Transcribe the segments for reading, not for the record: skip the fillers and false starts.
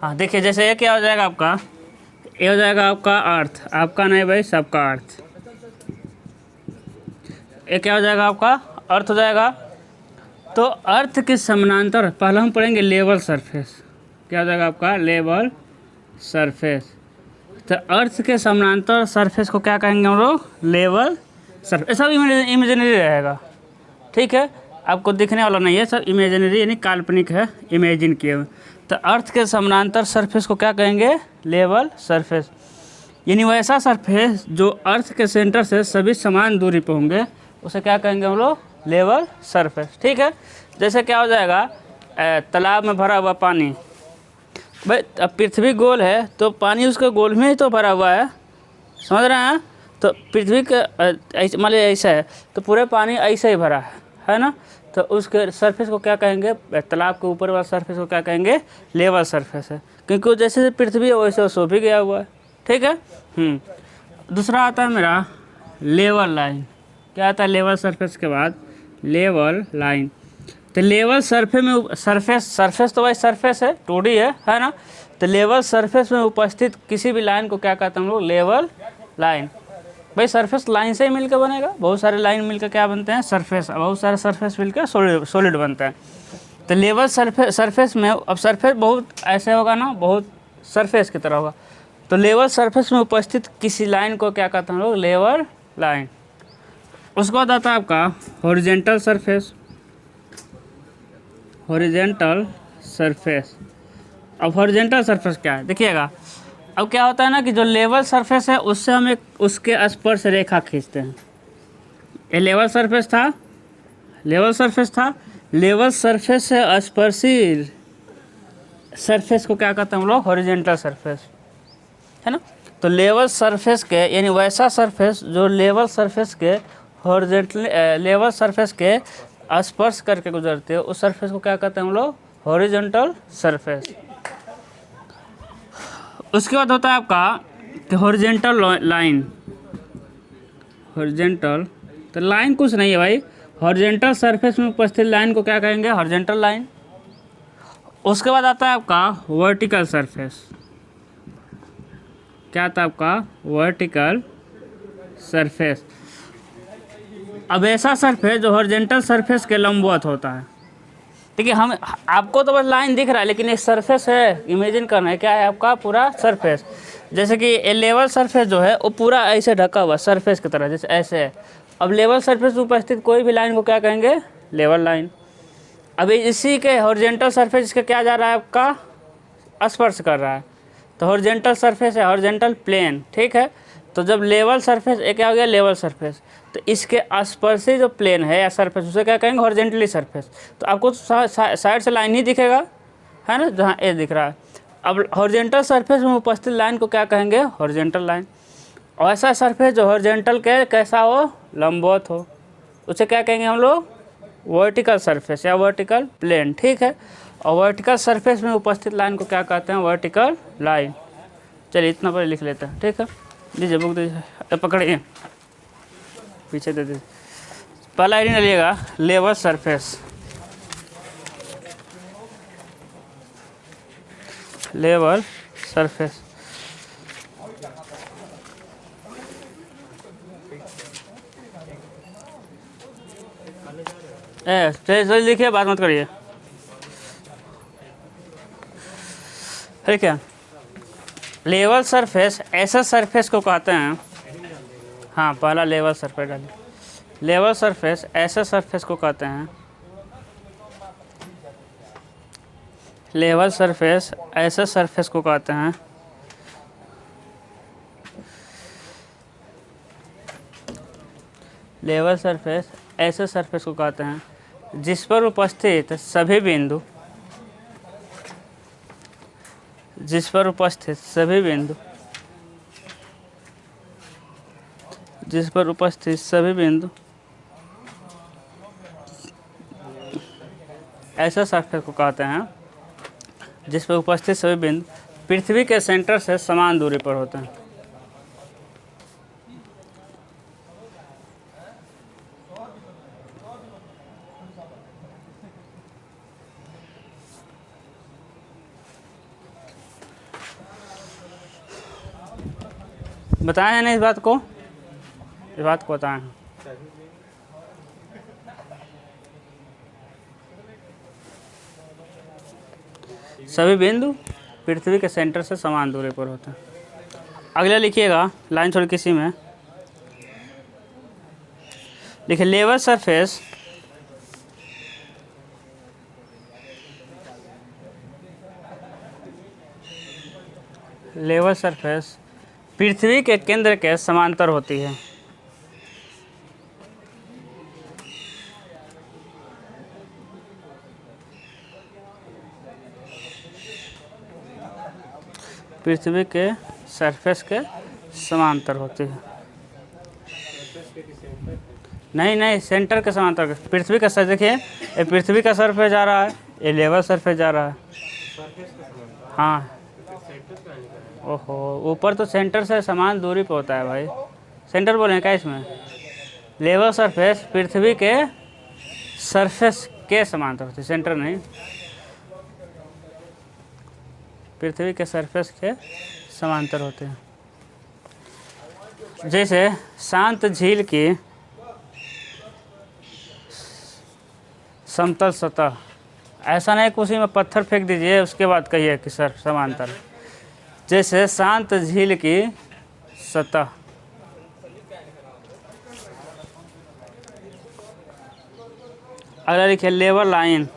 हाँ देखिए, जैसे ये क्या हो जाएगा आपका, ये हो जाएगा आपका अर्थ, आपका नहीं भाई सबका अर्थ। ये क्या हो जाएगा आपका, अर्थ हो जाएगा। तो अर्थ के समानांतर पहले हम पढ़ेंगे लेवल सरफेस। क्या हो जाएगा आपका, लेवल सरफेस। तो अर्थ के समानांतर सरफेस को क्या कहेंगे हम लोग, लेवल सरफेस। सब इमेजिनरी रहेगा, ठीक है, आपको दिखने वाला नहीं है, सब इमेजिनरी यानी काल्पनिक है, इमेजिन किए हुए। तो अर्थ के समानांतर सरफेस को क्या कहेंगे, लेवल सरफेस। यानी वैसा सरफेस जो अर्थ के सेंटर से सभी समान दूरी पर होंगे, उसे क्या कहेंगे हम लोग, लेवल सरफेस, ठीक है। जैसे क्या हो जाएगा, तालाब में भरा हुआ पानी, भाई अब पृथ्वी गोल है तो पानी उसके गोल में ही तो भरा हुआ है, समझ रहे हैं। तो पृथ्वी के मान लीजिए ऐसा है तो पूरे पानी ऐसे ही भरा है ना, तो उसके सरफेस को क्या कहेंगे, तालाब के ऊपर वाला सरफेस को क्या कहेंगे, लेवल सरफेस है, क्योंकि वो जैसे पृथ्वी है वैसे सो भी गया हुआ है, ठीक है। दूसरा आता है मेरा लेवल लाइन। क्या आता है लेवल सरफेस के बाद, लेवल लाइन। तो लेवल सरफेस तो भाई सरफेस है, 2D है ना। तो लेवल सरफेस में उपस्थित किसी भी लाइन को क्या कहते हैं हम लोग, लेवल लाइन। भाई सरफेस लाइन से ही मिलकर बनेगा, बहुत सारे लाइन मिलकर क्या बनते हैं, सरफेस, बहुत सारे सरफेस मिलकर सॉलिड बनता है। तो लेवल सरफेस में, अब सरफेस बहुत ऐसे होगा ना, बहुत सरफेस की तरह होगा। तो लेवल सरफेस में उपस्थित किसी लाइन को क्या कहते हैं हम लोग, लेवल लाइन। उसके बाद आता है आपका हॉरिजेंटल सरफेस। Horizontal surface. अब हॉरिजेंटल सरफेस क्या है देखिएगा, अब क्या होता है ना कि जो लेवल सरफेस है उससे हम एक उसके स्पर्श रेखा खींचते हैं। ये लेवल सरफेस था, लेवल सरफेस से स्पर्शी सरफेस को क्या कहते हैं हम लोग, हॉरिजेंटल सरफेस, है ना। तो लेवल सरफेस के यानी वैसा सरफेस जो लेवल सरफेस के हॉरिजेंटल लेवल सरफेस के स्पर्श करके गुजरते हो, उस सरफेस को क्या कहते हैं हम लोग, हॉरिजॉन्टल सरफेस। उसके बाद होता है आपका हॉरिजॉन्टल लाइन। हॉरिजॉन्टल, तो लाइन कुछ नहीं है भाई, हॉरिजॉन्टल सरफेस में उपस्थित लाइन को क्या कहेंगे, हॉरिजॉन्टल लाइन। उसके बाद आता है आपका वर्टिकल सरफेस। क्या आता है आपका, वर्टिकल सरफेस। अब ऐसा सरफेस जो हॉरिजॉन्टल सरफेस के लंबवत होता है, ठीक है। हम आपको तो बस लाइन दिख रहा है, लेकिन एक सरफेस है, इमेजिन करना है, क्या है आपका पूरा सरफेस। जैसे कि ए लेवल सरफेस जो है वो पूरा ऐसे ढका हुआ सरफेस की तरह, जैसे ऐसे है। अब लेवल सरफेस में उपस्थित कोई भी लाइन को क्या कहेंगे, लेवल लाइन। अब इसी के हॉरिजॉन्टल सरफेस इसका क्या जा रहा है, आपका स्पर्श कर रहा है, तो हॉरिजॉन्टल सरफेस है, हॉरिजॉन्टल प्लेन, ठीक है। तो जब लेवल सरफेस एक क्या हो गया, लेवल सरफेस, तो इसके स्पर्शी जो प्लेन है या सरफेस उसे क्या कहेंगे, हॉरिजॉन्टली सरफेस। तो आपको साइड से लाइन ही दिखेगा, है ना, जहाँ ए दिख रहा है। अब हॉरिजॉन्टल सरफेस में उपस्थित लाइन को क्या कहेंगे, हॉरिजॉन्टल लाइन। और ऐसा सरफेस जो हॉरिजॉन्टल के कैसा हो, लंबवत हो, उसे क्या कहेंगे हम लोग, वर्टिकल सरफेस या वर्टिकल प्लेन, ठीक है। और वर्टिकल सरफेस में उपस्थित लाइन को क्या कहते हैं, वर्टिकल लाइन। चलिए इतना पर लिख लेते हैं, ठीक है। दीजिए बुक दीजिए, पकड़िए, पीछे दे दीजिए। पहला आइडिया लिएगा, लेवल सरफेस। लेवल सरफेस, सही लिखिए, बात मत करिए, ठीक है। लेवल सरफेस ऐसा सरफेस को कहते हैं, हाँ पहला लेवल सरफेस डालिए। लेवल सरफेस ऐसे सरफेस को कहते हैं, लेवल सरफेस ऐसे सरफेस को कहते हैं लेवल सरफेस ऐसे सरफेस को कहते हैं जिस पर उपस्थित सभी बिंदु, जिस पर उपस्थित सभी बिंदु, जिस पर उपस्थित सभी बिंदु ऐसा सरफेस को कहते हैं जिस पर उपस्थित सभी बिंदु पृथ्वी के सेंटर से समान दूरी पर होते हैं। बताए हैं ना इस बात को, इस बात को बताए हैं। सभी बिंदु पृथ्वी के सेंटर से समान दूरी पर होते हैं। अगला लिखिएगा लाइन छोड़ किसी में देखिए लेवल सरफेस पृथ्वी के केंद्र के समांतर होती है। पृथ्वी के सरफेस के समांतर होती है। नहीं सेंटर के समांतर, पृथ्वी का सर देखिए, ये पृथ्वी का सरफेस जा रहा है, ये लेवल सरफेस जा रहा है। हाँ ओहो, ऊपर तो सेंटर से समान दूरी पे होता है भाई, सेंटर बोले क्या इसमें? लेवल सरफेस पृथ्वी के सरफेस के समांतर होती है, सेंटर नहीं, पृथ्वी के सरफेस के समांतर होते हैं। जैसे शांत झील की समतल सतह, ऐसा नहीं कि उसी में पत्थर फेंक दीजिए उसके बाद कहिए कि सर समांतर। जैसे शांत झील की सतह, अगला लिखिए लेवल लाइन,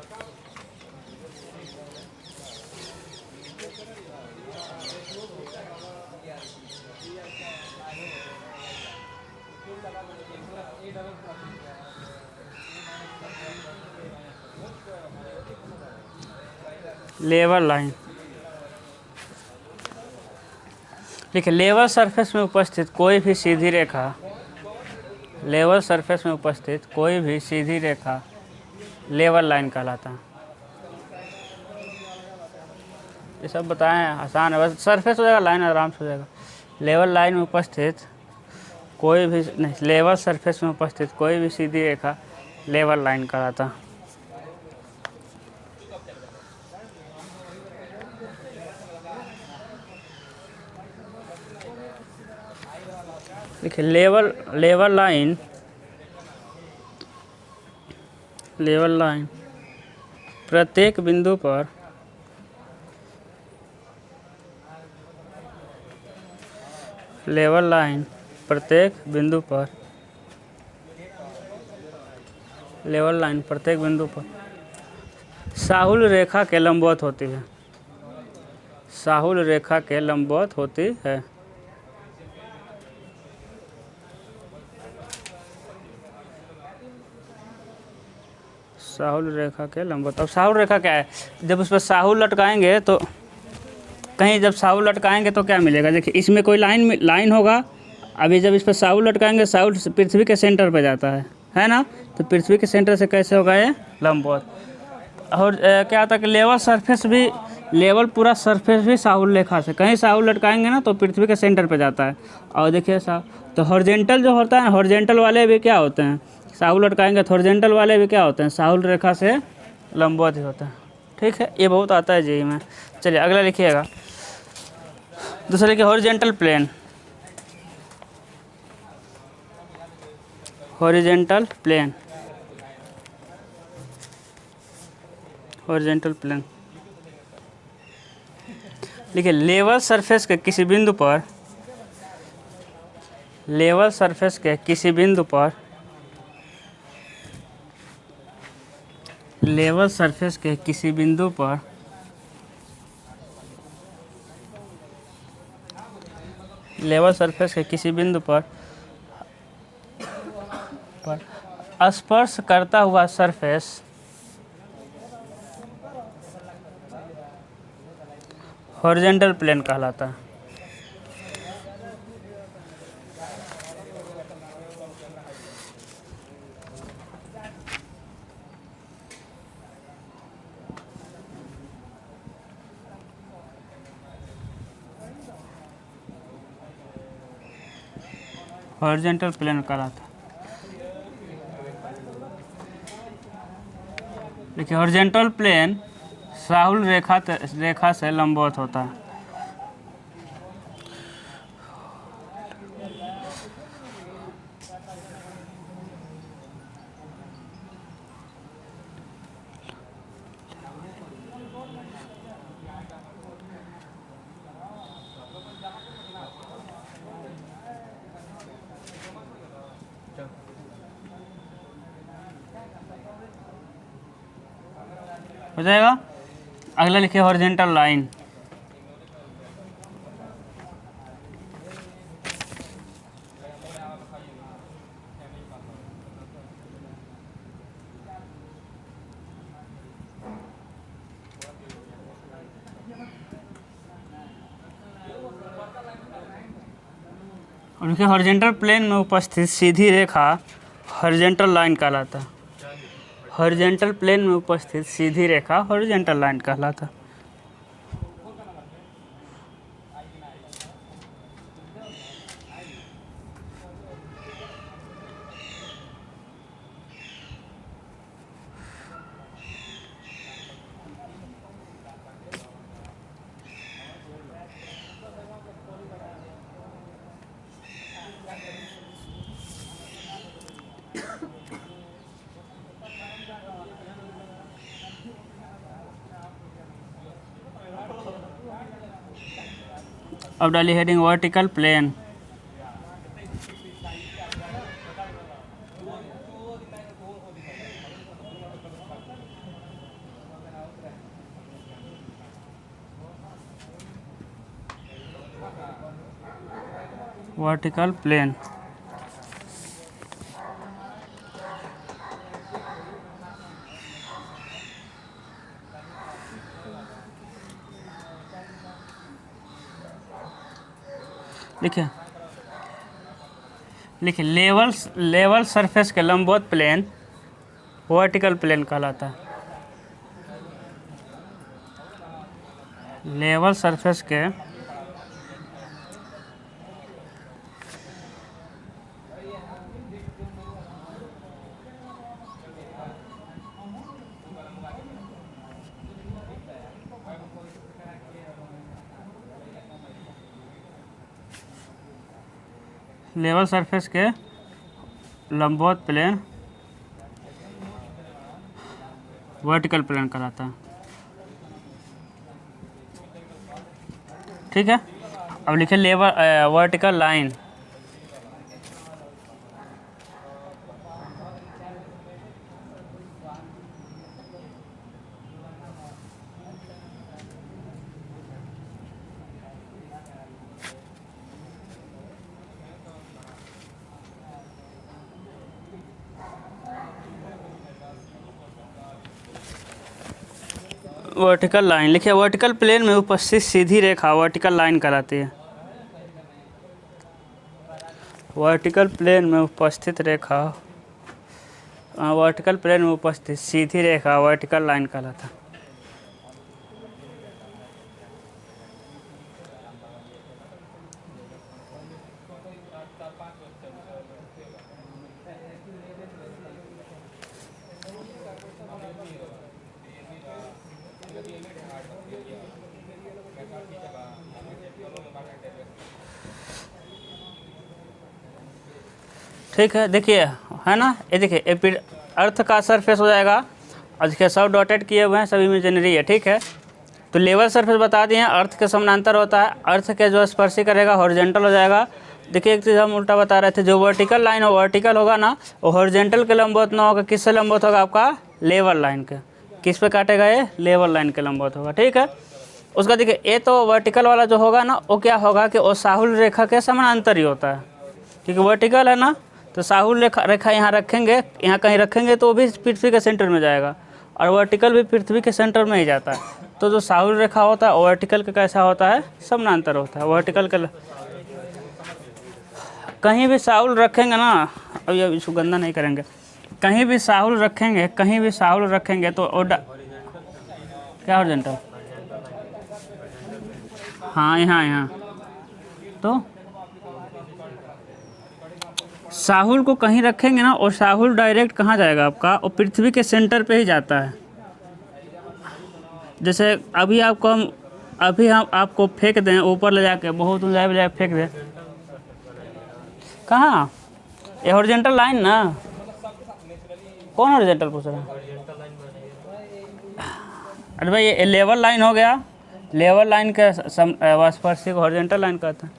लेवल लाइन देखिए लेवल सरफेस में उपस्थित कोई भी सीधी रेखा, लेवल सरफेस में उपस्थित कोई भी सीधी रेखा लेवल लाइन कहलाता है। ये सब बताएं, आसान है, बस सरफेस हो जाएगा, लाइन आराम से हो जाएगा। लेवल लाइन में उपस्थित कोई भी नहीं, लेवल सरफेस में उपस्थित कोई भी सीधी रेखा लेवल लाइन कहलाता है। देखिए लेवल लाइन प्रत्येक बिंदु पर प्रत्येक बिंदु पर साहुल रेखा के लंबवत होती है, साहुल रेखा के लंबवत होती है। साहुल रेखा के लंबवत, अब साहुल रेखा क्या है? जब उस पर साहुल लटकाएंगे तो कहीं, जब साहुल लटकाएंगे तो क्या मिलेगा? देखिए इसमें कोई लाइन होगा, अभी जब इस पर साहुल लटकाएंगे, साहुल पृथ्वी के सेंटर पे जाता है ना, तो पृथ्वी के सेंटर से कैसे होगा ये? लंबवत। और क्या होता है कि लेवल पूरा सरफेस भी साहुल रेखा से, कहीं साहुल लटकाएंगे ना तो पृथ्वी के सेंटर पे जाता है। और देखिए तो हॉरिजॉन्टल जो होता है, हॉरिजॉन्टल वाले भी क्या होते हैं? साहुल लटकाएंगे तो हॉरिजॉन्टल वाले भी क्या होते हैं? साहुल रेखा से लंबवत ही होता है। ठीक है, ये बहुत आता है जी में। चलिए अगला लिखिएगा, दूसरा लिखिए हॉरिजॉन्टल प्लेन, हॉरिजॉन्टल प्लेन देखिए लेवल सरफेस के किसी बिंदु पर लेवल सरफेस के किसी बिंदु पर स्पर्श करता हुआ सरफेस हॉरिजॉन्टल प्लेन कहलाता है। हॉरिजॉन्टल प्लेन कहलाता है। देखिए हॉरिजॉन्टल प्लेन साहुल रेखा से लंबवत होता है। हो जाएगा। अगला लिखिए हॉरिजॉन्टल लाइन। उनके हॉरिजॉन्टल प्लेन में उपस्थित सीधी रेखा हॉरिजॉन्टल लाइन कहलाता है। हॉरिजॉन्टल प्लेन में उपस्थित सीधी रेखा हॉरिजॉन्टल लाइन कहलाता है। अब डालिए heading vertical plane. Vertical plane लिखिए लेवल सरफेस के लंबवत प्लेन वर्टिकल प्लेन कहलाता है। लेवल सरफेस के लेवल सरफेस के लंबवत प्लेन वर्टिकल प्लेन कहलाता है। ठीक है। अब लिखिए level vertical line. Vertical line लिखिए वर्टिकल प्लेन में उपस्थित सीधी रेखा वर्टिकल लाइन कहलाती है। वर्टिकल प्लेन में उपस्थित रेखा वर्टिकल प्लेन में उपस्थित सीधी रेखा वर्टिकल लाइन कहलाता है। ठीक है। देखिए है ना, ये देखिए अर्थ का सरफेस हो जाएगा और देखिए सब डॉटेड किए हुए हैं, सब इमेजिनरी है। ठीक है। तो लेवल सरफेस बता दिए हैं, अर्थ के समानांतर होता है, अर्थ के जो स्पर्शी करेगा हॉरिजॉन्टल हो जाएगा। देखिए एक चीज़ हम उल्टा बता रहे थे, जो वर्टिकल लाइन हो वर्टिकल होगा ना, वो हॉरिजॉन्टल के लंबवत ना होगा, किससे लंबवत होगा आपका लेवल लाइन के। किस पे काटेगा ये, लेवल लाइन के लंबवत होगा। ठीक है। उसका देखिए ये तो वर्टिकल वाला जो होगा ना, वो क्या होगा कि वो साहुल रेखा के समानांतर ही होता है, क्योंकि वर्टिकल है ना, तो साहुल रेखा यहाँ रखेंगे, यहाँ कहीं रखेंगे तो वो भी पृथ्वी के सेंटर में जाएगा, और वर्टिकल भी पृथ्वी के सेंटर में ही जाता है। तो जो साहुल रेखा होता है वर्टिकल का कैसा होता है, समानांतर होता है। वर्टिकल का कहीं भी साहुल रखेंगे ना, अब ये इसको गंदा नहीं करेंगे, कहीं भी साहुल रखेंगे, कहीं भी साहुल रखेंगे तो क्या हॉरिजॉन्टल, हाँ यहाँ तो साहुल को कहीं रखेंगे ना, और साहुल डायरेक्ट कहाँ जाएगा आपका, वो पृथ्वी के सेंटर पे ही जाता है। जैसे अभी हम आपको फेंक दें ऊपर ले जाके, बहुत ऊंचाई पे जाके फेंक दें, कहाँ, ये हॉरिजॉन्टल लाइन ना, कौन हॉरिजॉन्टल पूछ रहा है? अरे भाई ये लेवल लाइन हो गया, लेवल लाइन के स्पर्शी को हॉरिजॉन्टल लाइन कहते हैं।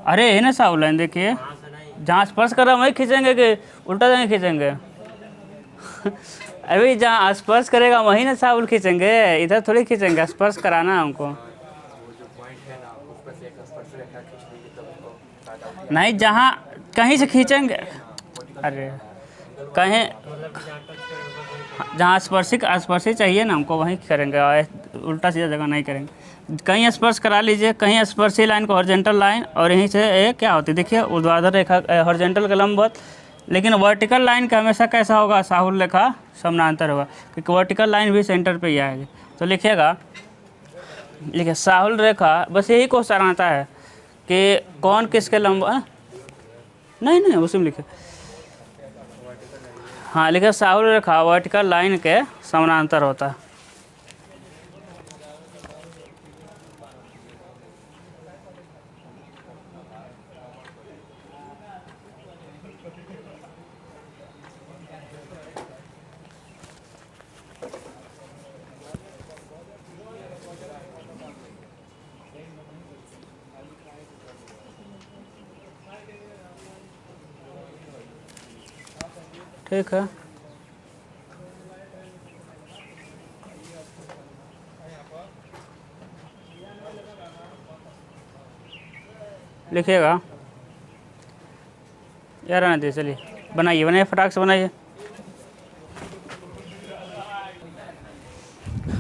अरे है ना साहुल लाइन, देखिए जहाँ स्पर्श कर रहा है वहीं खींचेंगे कि उल्टा जाएंगे खींचेंगे, अभी जहाँ स्पर्श करेगा वहीं ना साबुन खींचेंगे, इधर थोड़ी खींचेंगे, स्पर्श कराना है हमको। नहीं, जहाँ कहीं से खींचेंगे, अरे कहीं जहाँ स्पर्शी चाहिए ना हमको वहीं करेंगे, उल्टा सीधा जगह नहीं करेंगे। कहीं स्पर्श करा लीजिए, कहीं स्पर्शी लाइन को हॉरिजॉन्टल लाइन, और यहीं से एक क्या होती है देखिए ऊर्ध्वाधर रेखा, हॉरिजॉन्टल का लंबवत। लेकिन वर्टिकल लाइन का हमेशा कैसा होगा, साहुल रेखा समानांतर होगा, क्योंकि वर्टिकल लाइन भी सेंटर पे ही आएगी। तो लिखिएगा, लिखिए साहुल रेखा, बस यही क्वेश्चन आता है कि कौन किसके लंब, नहीं उसी में लिखे, हाँ लिखिए साहुल रेखा वर्टिकल लाइन के समानांतर होता है। ठीक है, लिखिएगा यार, आने दे, चलिए बनाइए फटाक से बनाइए।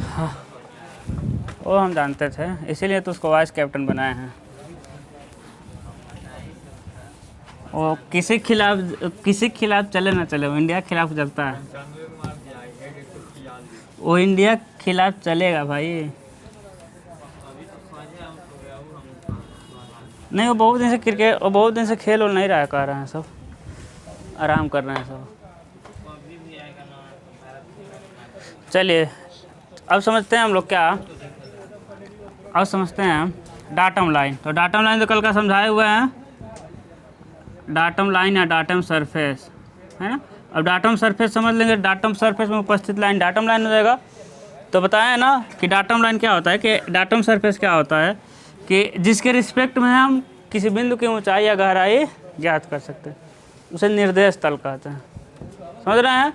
हाँ वो हम जानते थे, इसीलिए तो उसको वाइस कैप्टन बनाए हैं। वो किसी खिलाफ चले ना चले, वो इंडिया के खिलाफ चलता है, वो इंडिया के खिलाफ चलेगा भाई। नहीं वो बहुत दिन से खेल नहीं रहा, कर रहे हैं सब, आराम कर रहे हैं सब। चलिए अब समझते हैं हम लोग क्या, अब समझते हैं डाटम लाइन। तो डाटम लाइन तो कल का समझाए हुए हैं, डाटम लाइन या डाटम सरफेस है ना। अब डाटम सरफेस समझ लेंगे, डाटम सरफेस में उपस्थित लाइन डाटम लाइन हो जाएगा। तो बताया ना कि डाटम लाइन क्या होता है, कि डाटम सरफेस क्या होता है कि जिसके रिस्पेक्ट में हम किसी बिंदु की ऊंचाई या गहराई ज्ञात कर सकते हैं, उसे निर्देश तल कहते हैं। समझ रहे हैं।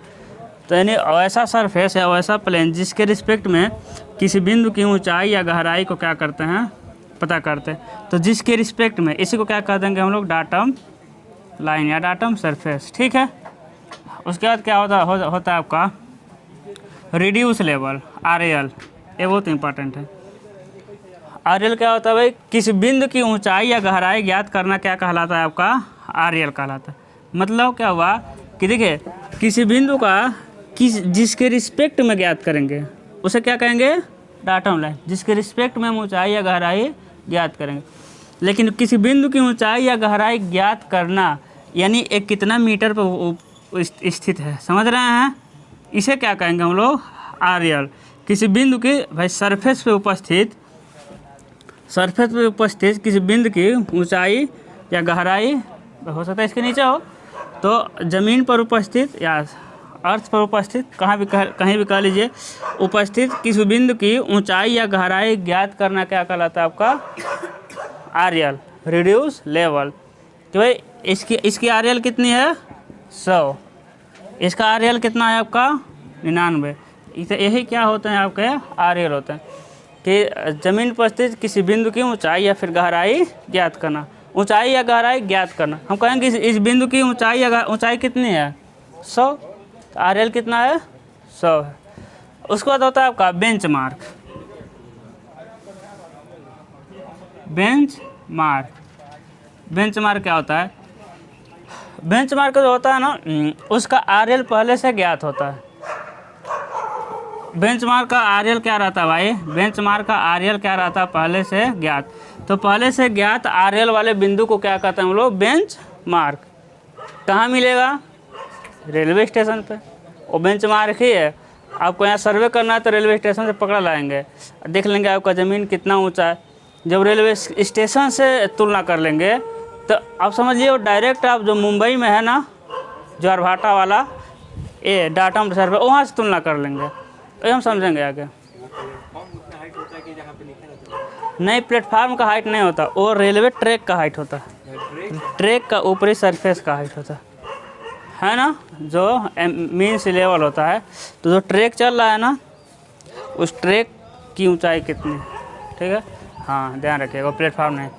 तो यानी ऐसा सरफेस है, वैसा प्लेन जिसके रिस्पेक्ट में किसी बिंदु की ऊंचाई या गहराई को क्या करते हैं, पता करते हैं। तो जिसके रिस्पेक्ट में, इसी को क्या कह देंगे हम लोग, डाटम लाइन या डाटम सरफेस। ठीक है। उसके बाद क्या होता है आपका रिड्यूस लेवल, RL, ये बहुत इंपॉर्टेंट है। RL क्या होता है भाई, किसी बिंदु की ऊंचाई या गहराई ज्ञात करना क्या कहलाता है आपका, RL कहलाता है। मतलब क्या हुआ कि देखिए किसी बिंदु का जिसके रिस्पेक्ट में ज्ञात करेंगे उसे क्या कहेंगे, डाटम लाइन, जिसके रिस्पेक्ट में हम ऊंचाई या गहराई ज्ञात करेंगे। लेकिन किसी बिंदु की ऊंचाई या गहराई ज्ञात करना यानी एक कितना मीटर पर स्थित है, समझ रहे हैं, इसे क्या कहेंगे हम लोग, RL। किसी बिंदु की भाई सरफेस पे उपस्थित किसी बिंदु की ऊंचाई या गहराई, हो सकता है इसके नीचे हो, तो ज़मीन पर उपस्थित या अर्थ पर उपस्थित, कहीं भी कह लीजिए, उपस्थित किसी बिंदु की ऊंचाई या गहराई ज्ञात करना क्या कहलाता है आपका, RL, रिड्यूस लेवल। तो भाई इसकी RL कितनी है, 100, इसका RL कितना है आपका, 99। यही क्या होते हैं आपके RL होते हैं कि ज़मीन पर स्थित किसी बिंदु की ऊंचाई या फिर गहराई ज्ञात करना, ऊंचाई या गहराई ज्ञात करना। हम कहेंगे इस बिंदु की ऊंचाई कितनी है, 100, तो RL कितना है, 100 है। उसके बाद होता है आपका बेंच मार्क क्या होता है, बेंच मार्क जो होता है ना, उसका RL पहले से ज्ञात होता है। बेंच मार्क का RL क्या रहता है भाई, बेंच मार्क का RL क्या रहता है, पहले से ज्ञात। तो पहले से ज्ञात RL वाले बिंदु को क्या कहते हैं हम लोग, बेंच मार्क। कहाँ मिलेगा, रेलवे स्टेशन पे, वो बेंच मार्क ही है। आपको यहाँ सर्वे करना है तो रेलवे स्टेशन से पकड़ लाएंगे, देख लेंगे आपका ज़मीन कितना ऊंचा है। जब रेलवे स्टेशन से तुलना कर लेंगे तो आप समझिए वो डायरेक्ट आप जो मुंबई में है ना, ज्वारभाटा वाला ये डाटम सर्वे, वहाँ से तुलना कर लेंगे, तो हम समझेंगे आगे। नहीं, प्लेटफार्म का हाइट नहीं होता, वो रेलवे ट्रैक का हाइट होता है, ट्रैक का ऊपरी सरफेस का हाइट होता है। है ना, जो मीन सी लेवल होता है, तो जो ट्रैक चल रहा है ना, उस ट्रैक की ऊंचाई कितनी, ठीक है, हाँ ध्यान रखिएगा, प्लेटफॉर्म नहीं।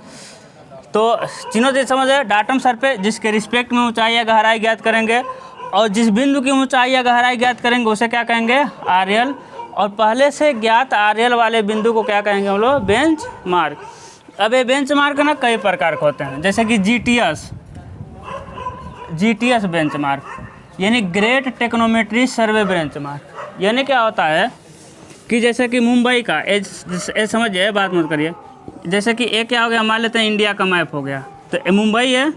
तो तीनों चीज समझ है। डाटम सरफेस जिसके रिस्पेक्ट में ऊंचाई या गहराई ज्ञात करेंगे, और जिस बिंदु की ऊंचाई या गहराई ज्ञात करेंगे उसे क्या कहेंगे, आरएल। और पहले से ज्ञात आरएल वाले बिंदु को क्या कहेंगे हम लोग, बेंच मार्क। अब ये बेंच मार्क ना कई प्रकार के होते हैं, जैसे कि जीटीएस बेंच मार्क, यानी ग्रेट टेक्नोमेट्री सर्वे बेंच मार्क। यानी क्या होता है कि जैसे कि मुंबई का समझिए, बात मत करिए, जैसे कि एक क्या हो गया, मान लेते हैं इंडिया का मैप हो गया, तो मुंबई है,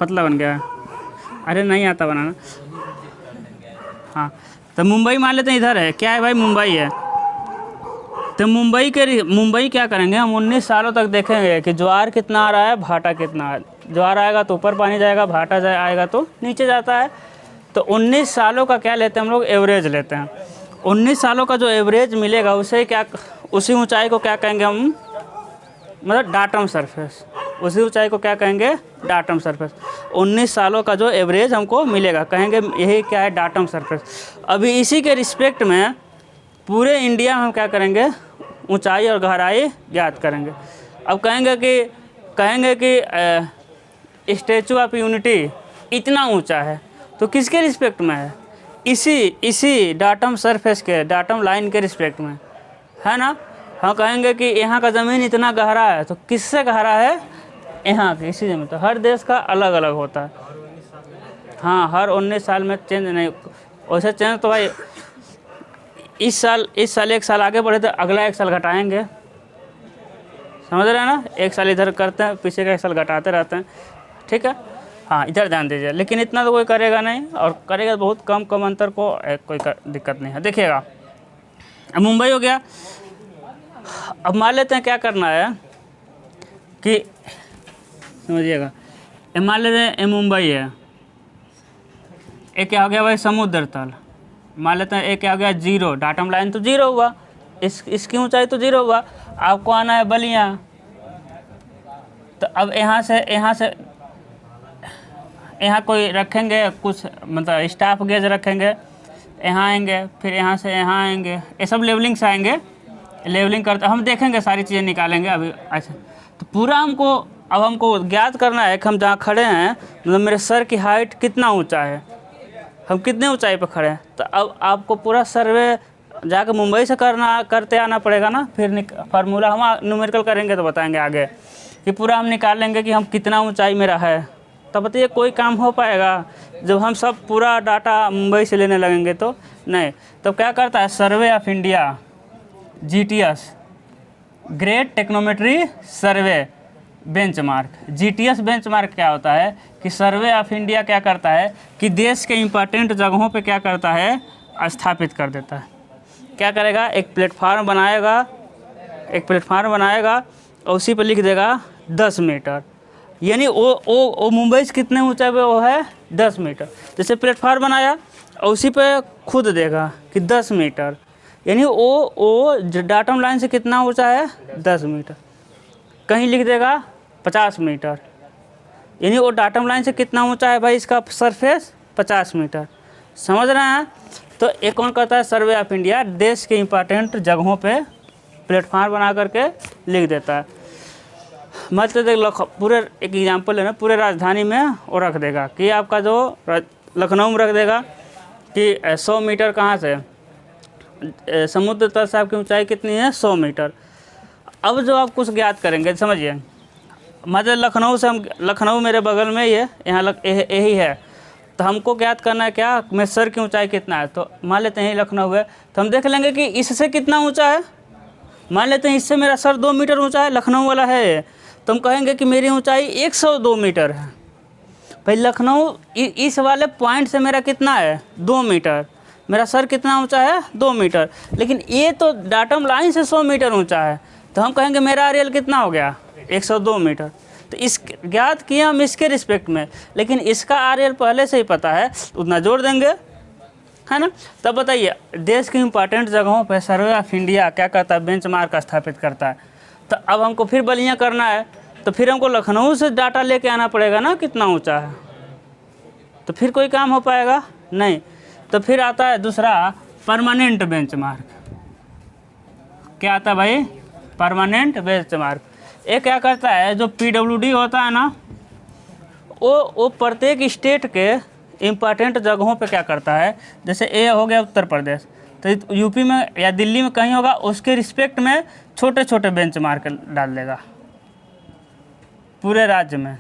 पतला बन गया, अरे नहीं आता बनाना, हाँ, तो मुंबई मान लेते हैं इधर है, क्या है भाई, मुंबई है। तो मुंबई क्या करेंगे हम, 19 सालों तक देखेंगे कि ज्वार कितना आ रहा है, भाटा कितना है। ज्वार आएगा तो ऊपर पानी जाएगा, भाटा आएगा तो नीचे जाता है। तो 19 सालों का क्या लेते हैं हम लोग, एवरेज लेते हैं। 19 सालों का जो एवरेज मिलेगा उसी ऊंचाई को क्या कहेंगे हम, मतलब डाटम सरफेस, उसी ऊंचाई को क्या कहेंगे, डाटम सरफेस। 19 सालों का जो एवरेज हमको मिलेगा, कहेंगे यही क्या है, डाटम सरफेस। अभी इसी के रिस्पेक्ट में पूरे इंडिया में हम क्या करेंगे, ऊंचाई और गहराई ज्ञात करेंगे। अब कहेंगे कि स्टैचू ऑफ यूनिटी इतना ऊंचा है, तो किसके रिस्पेक्ट में है, इसी डाटम सरफेस के, डाटम लाइन के रिस्पेक्ट में, है ना। हम कहेंगे कि यहाँ का ज़मीन इतना गहरा है, तो किससे गहरा है, यहाँ की इसी ज़मीन। तो हर देश का अलग अलग होता है, हाँ, हर 19 साल में चेंज नहीं, वैसे चेंज तो भाई इस साल 1 साल आगे बढ़े तो अगला 1 साल घटाएंगे, समझ रहे हैं ना, 1 साल इधर करते हैं, पीछे का 1 साल घटाते रहते हैं, ठीक है, हाँ, इधर ध्यान दीजिए। लेकिन इतना तो कोई करेगा नहीं, और करेगा बहुत कम अंतर को, कोई दिक्कत नहीं है। देखिएगा, अब मुंबई हो गया। अब मान लेते हैं क्या करना है कि समझिएगा, मान लेते हैं मुंबई है, एक क्या हो गया भाई, समुद्र तल। मान लेते हैं एक क्या हो गया, 0, डाटम लाइन तो 0 हुआ, इसकी ऊंचाई तो 0 हुआ। आपको आना है बलिया, तो अब यहाँ से यहाँ कोई रखेंगे कुछ, मतलब स्टाफ गेज रखेंगे, यहाँ आएंगे, फिर यहाँ से यहाँ आएंगे, ये सब लेवलिंग से आएंगे, लेवलिंग करते हम देखेंगे, सारी चीज़ें निकालेंगे अभी। अच्छा, तो पूरा हमको ज्ञात करना है कि हम जहाँ खड़े हैं, मतलब मेरे सर की हाइट कितना ऊंचा है, हम कितने ऊंचाई पर खड़े हैं। तो अब आपको पूरा सर्वे जाकर मुंबई से करते आना पड़ेगा ना, फिर फार्मूला हम न्यूमेरिकल करेंगे तो बताएंगे आगे, कि पूरा हम निकाल लेंगे कि हम कितना ऊंचाई मेरा है। तब बताइए कोई काम हो पाएगा जब हम सब पूरा डाटा मुंबई से लेने लगेंगे तो नहीं। तो क्या करता है survey of India, GTS, great टेक्नोमेट्री survey benchmark. GTS benchmark क्या होता है कि सर्वे ऑफ इंडिया क्या करता है कि देश के इम्पोर्टेंट जगहों पे क्या करता है, स्थापित कर देता है। क्या करेगा, एक प्लेटफार्म बनाएगा और उसी पर लिख देगा 10 मीटर, यानी वो मुंबई से कितने ऊंचाई पे वो है, 10 मीटर। जैसे प्लेटफार्म बनाया और उसी पे खुद देगा कि 10 मीटर, यानी वो डाटम लाइन से कितना ऊंचा है, 10 मीटर। कहीं लिख देगा 50 मीटर, यानी वो डाटम लाइन से कितना ऊंचा है भाई, इसका सरफेस 50 मीटर। समझ रहे हैं। तो एक कौन कहता है, सर्वे ऑफ इंडिया, देश के इम्पोर्टेंट जगहों पे प्लेटफार्म बना करके लिख देता है। मतलब देख, पूरे एक एग्जांपल है ना, पूरे राजधानी में वो रख देगा कि आपका जो लखनऊ में रख देगा कि 100 मीटर कहाँ से, समुद्र तल से आपकी ऊंचाई कितनी है, 100 मीटर। अब जो आप कुछ ज्ञात करेंगे, समझिए, मतलब लखनऊ मेरे बगल में ही है, यहाँ यही है, तो हमको ज्ञात करना है क्या, मेरे सर की ऊंचाई कितना है। तो मान लेते हैं लखनऊ है, तो हम देख लेंगे कि इससे कितना ऊंचा है। मान लेते हैं इससे मेरा सर 2 मीटर ऊंचा है, लखनऊ वाला है, तो हम कहेंगे कि मेरी ऊंचाई 102 मीटर है। भाई लखनऊ इस वाले पॉइंट से मेरा कितना है, 2 मीटर, मेरा सर कितना ऊंचा है, 2 मीटर। लेकिन ये तो डाटम लाइन से 100 मीटर ऊंचा है, तो हम कहेंगे मेरा आरएल कितना हो गया, 102 मीटर। तो इस ज्ञात किए हम इसके रिस्पेक्ट में, लेकिन इसका आरएल पहले से ही पता है, उतना जोड़ देंगे, है ना। तब बताइए, देश की इंपॉर्टेंट जगहों पर सर्वे ऑफ इंडिया क्या करता है, बेंचमार्क स्थापित करता है। तो अब हमको फिर बलिया करना है, तो फिर हमको लखनऊ से डाटा लेके आना पड़ेगा ना, कितना ऊंचा है, तो फिर कोई काम हो पाएगा नहीं। तो फिर आता है दूसरा परमानेंट बेंचमार्क। क्या आता है भाई? Permanent benchmark. ये क्या करता है, जो PWD होता है ना, वो प्रत्येक स्टेट के इम्पॉर्टेंट जगहों पे क्या करता है, जैसे ए हो गया उत्तर प्रदेश, तो यूपी में या दिल्ली में कहीं होगा, उसके रिस्पेक्ट में छोटे छोटे बेंचमार्क डाल देगा पूरे राज्य में।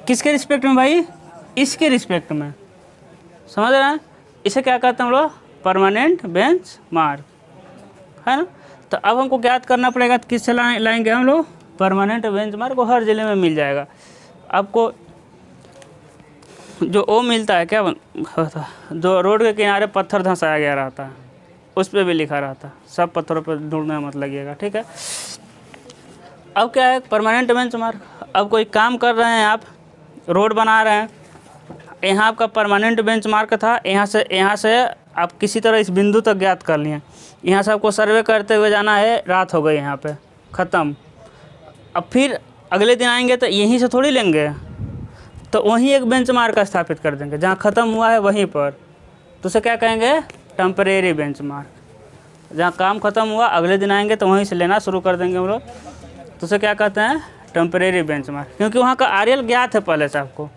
किसके रिस्पेक्ट में भाई? इसके रिस्पेक्ट में। समझ रहे हैं? इसे क्या कहते हैं हम लोग? परमानेंट बेंचमार्क, है ना। तो अब हमको ज्ञात करना पड़ेगा, तो किससे लाएंगे हम लोग? परमानेंट बेंचमार्क को हर ज़िले में मिल जाएगा आपको। जो वो मिलता है क्या होता है, जो रोड के किनारे पत्थर धंसाया गया रहता है, उस पर भी लिखा रहता है। सब पत्थरों पर ढूंढने मत लगिएगा, ठीक है। अब क्या है परमानेंट बेंचमार्क? अब कोई काम कर रहे हैं आप, रोड बना रहे हैं, यहाँ आपका परमानेंट बेंचमार्क था, यहाँ से आप किसी तरह इस बिंदु तक ज्ञात कर लिए। यहाँ से आपको सर्वे करते हुए जाना है, रात हो गई यहाँ पे, ख़त्म। अब फिर अगले दिन आएंगे तो यहीं से थोड़ी लेंगे, तो वहीं एक बेंचमार्क स्थापित कर देंगे जहाँ ख़त्म हुआ है वहीं पर। तो उसे क्या कहेंगे? Temporary benchmark. जहाँ काम ख़त्म हुआ अगले दिन आएंगे तो वहीं से लेना शुरू कर देंगे हम लोग, तो उसे क्या कहते हैं? Temporary benchmark. क्योंकि वहाँ का RL ज्ञात है पहले से आपको।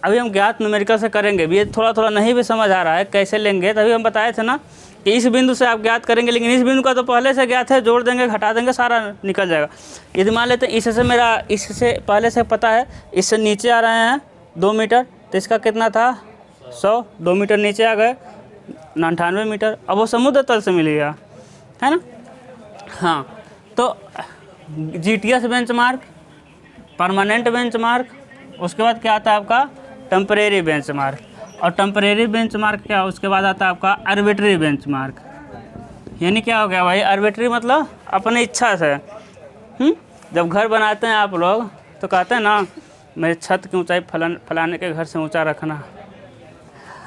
अभी हम ज्ञात न्यूमेरिकल से करेंगे भी, ये थोड़ा थोड़ा नहीं भी समझ आ रहा है कैसे लेंगे, तभी हम बताए थे ना कि इस बिंदु से आप ज्ञात करेंगे, लेकिन इस बिंदु का तो पहले से ज्ञात है, जोड़ देंगे घटा देंगे सारा निकल जाएगा। यदि मान लेते हैं इससे मेरा इससे पहले से पता है, इससे नीचे आ रहे हैं 2 मीटर, तो इसका कितना था? 100। 2 मीटर नीचे आ गए 98 मीटर। अब वो समुद्र तल से मिल गया, है ना। हाँ, तो GTS बेंचमार्क, परमानेंट बेंचमार्क, उसके बाद क्या आता है आपका? Temporary benchmark. और टेम्परेरी बेंचमार्क क्या? उसके बाद आता है आपका आर्बिट्री बेंचमार्क। यानी क्या हो गया भाई? आर्बिट्री मतलब अपनी इच्छा से। जब घर बनाते हैं आप लोग तो कहते हैं ना, मेरे छत की ऊंचाई फलाने के घर से ऊंचा रखना,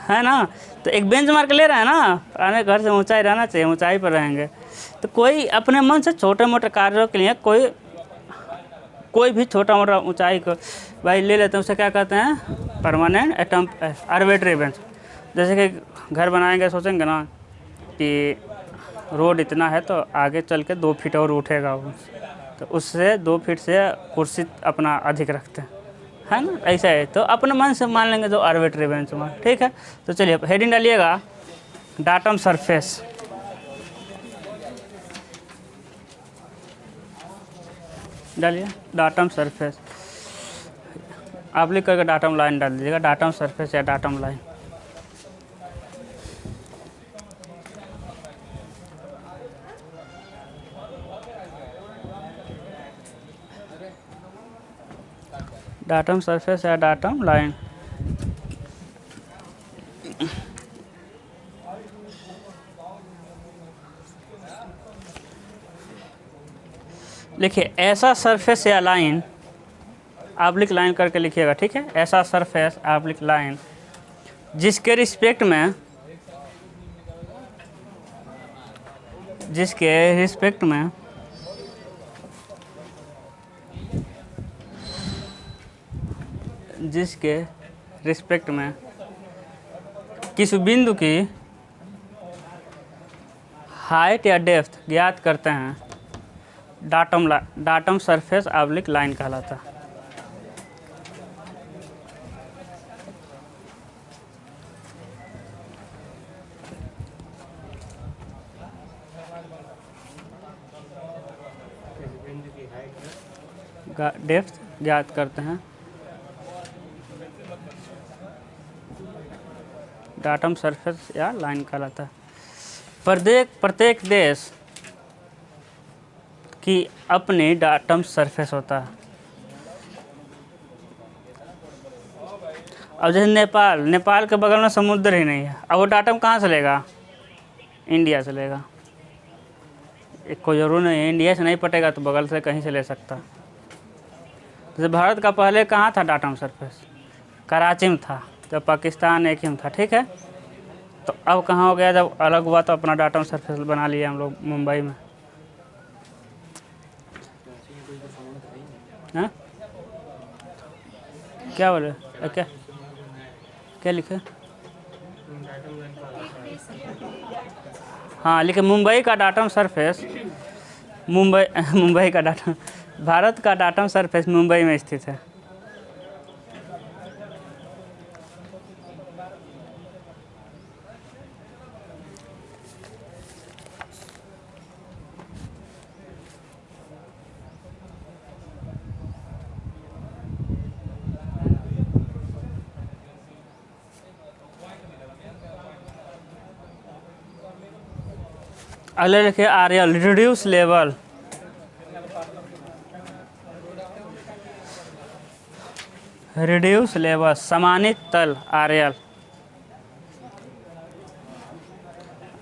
है ना। तो एक बेंचमार्क ले रहा है ना, फलाने घर से ऊंचाई रहना चाहिए, ऊंचाई पर रहेंगे। तो कोई अपने मन से छोटे मोटे कार्यों के लिए कोई भी छोटा मोटा ऊंचाई को भाई ले लेते हैं, उसे क्या कहते हैं? Permanent arbitrary bench. जैसे कि घर बनाएंगे, सोचेंगे ना कि रोड इतना है तो आगे चल के 2 फीट और उठेगा वो, तो उससे 2 फीट से कुर्सी अपना अधिक रखते हैं, है ना। ऐसा है, तो अपने मन से मान लेंगे जो आर्बिट्री बेंचमार्क, ठीक है। तो चलिए हेडिंग डालिएगा, डाटम सरफेस। डालिए डाटम सरफेस, आप लिख करके डाटम लाइन डाल दीजिएगा, डाटम सरफेस या डाटम लाइन। डाटम सरफेस या डाटम लाइन। लिखिए ऐसा सरफेस या लाइन, आप लिख लाइन करके लिखिएगा, ठीक है। ऐसा सरफेस आप लिख लाइन जिसके रिस्पेक्ट में किसी बिंदु की हाइट या डेप्थ ज्ञात करते हैं, डाटम सरफेस ऑब्लिक लाइन कहलाता है। डेप्थ ज्ञात करते हैं, डाटम सरफेस या लाइन कहलाता है। प्रत्येक देश की अपनी डाटम सरफेस होता है। अब जैसे नेपाल के बगल में समुद्र ही नहीं है, अब वो डाटम कहाँ से लेगा? इंडिया से लेगा। एक कोई जरूर नहीं है, इंडिया से नहीं पटेगा तो बगल से कहीं से ले सकता। जैसे भारत का पहले कहाँ था डाटम सरफेस? कराची में था, जब पाकिस्तान एक ही में था, ठीक है। तो अब कहाँ हो गया? जब अलग हुआ तो अपना डाटम सरफेस बना लिया हम लोग मुंबई में। हाँ क्या बोले? क्या क्या लिखे? हाँ लिखे मुंबई का डाटम सरफेस, मुंबई का डाटम, भारत का डाटम सरफेस मुंबई में स्थित है। अगले लिखे RL, reduce level. Reduce level, समानित तल, आरएल।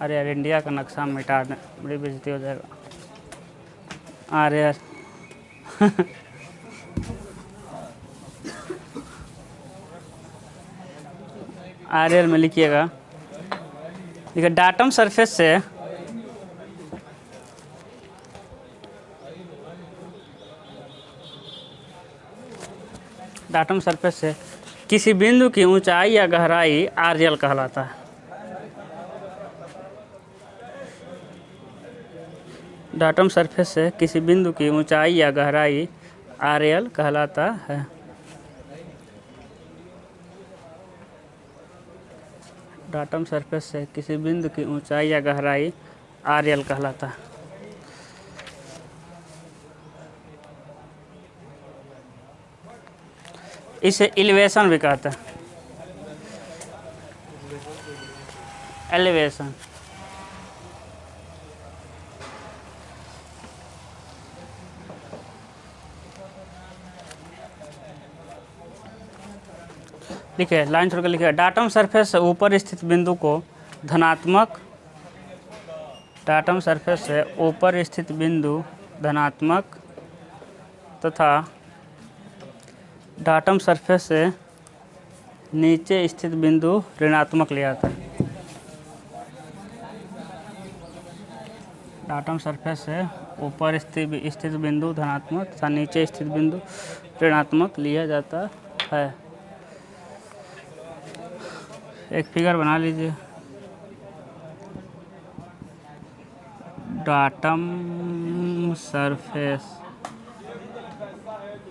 अरे यार इंडिया का नक्शा मिटा दें, बड़ी बेइज्जती हो जाएगा। आरएल आरएल में लिखिएगा, देखिए डाटम सरफेस से डाटम सरफेस से किसी बिंदु की ऊंचाई या गहराई आरएल कहलाता है। डाटम सरफेस से किसी बिंदु की ऊंचाई या गहराई आरएल कहलाता है। डाटम सरफेस से किसी बिंदु की ऊंचाई या गहराई आरएल कहलाता है। इसे एलिवेशन भी कहते हैं। एलिवेशन लिखे, लाइन छोड़कर लिखे, डाटम सरफेस से ऊपर स्थित बिंदु को धनात्मक, डाटम सरफेस से ऊपर स्थित बिंदु धनात्मक तथा डाटम सरफेस से नीचे स्थित बिंदु ऋणात्मक लिया जाता है। डाटम सरफेस से ऊपर स्थित बिंदु धनात्मक तथा नीचे स्थित बिंदु ऋणात्मक लिया जाता है। एक फिगर बना लीजिए। डाटम सरफेस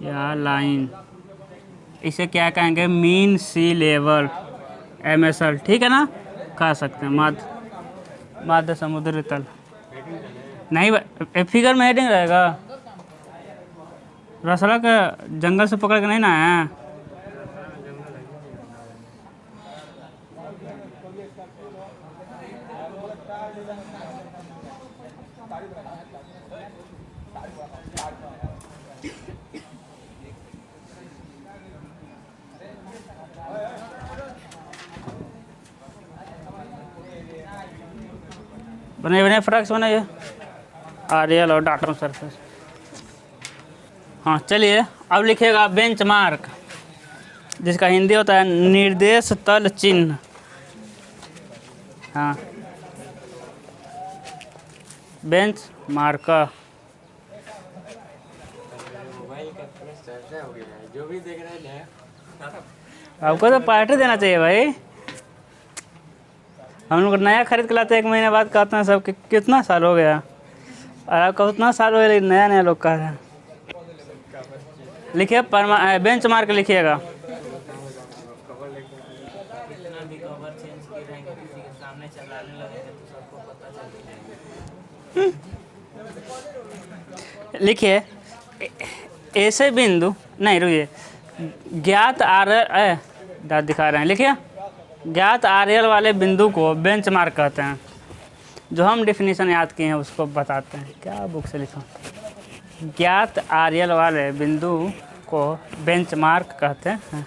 या लाइन, इसे क्या कहेंगे? मीन सी लेवल, MSL, ठीक है ना, कह सकते हैं। माध्य समुद्री तल नहीं, फिगर में हेडिंग रहेगा। रसला के जंगल से पकड़ के नहीं ना है। बने बने फटाक से बनाइए, आरएल और डाटम सरफेस। हाँ चलिए, अब लिखिएगा बेंचमार्क, जिसका हिंदी होता है निर्देश तल चिन्ह। हाँ बेंच मार्क, जो भी देख रहे हैं आपको तो पार्टी देना चाहिए भाई। हम लोग नया खरीद के लाते 1 महीने बाद कहते हैं सब कि कितना साल हो गया, और आपका उतना साल हो गया लेकिन नया नया लोग कह रहे हैं। लिखिए बेंच मार्क लिखिएगा। लिखिए ऐसे बिंदु, नहीं रुकिए, ज्ञात दांत दिखा रहे हैं। लिखिए ज्ञात आरएल वाले बिंदु को बेंचमार्क कहते हैं। जो हम डेफिनेशन याद किए हैं उसको बताते हैं, क्या बुक से लिखा। ज्ञात आरएल वाले बिंदु को बेंचमार्क कहते हैं।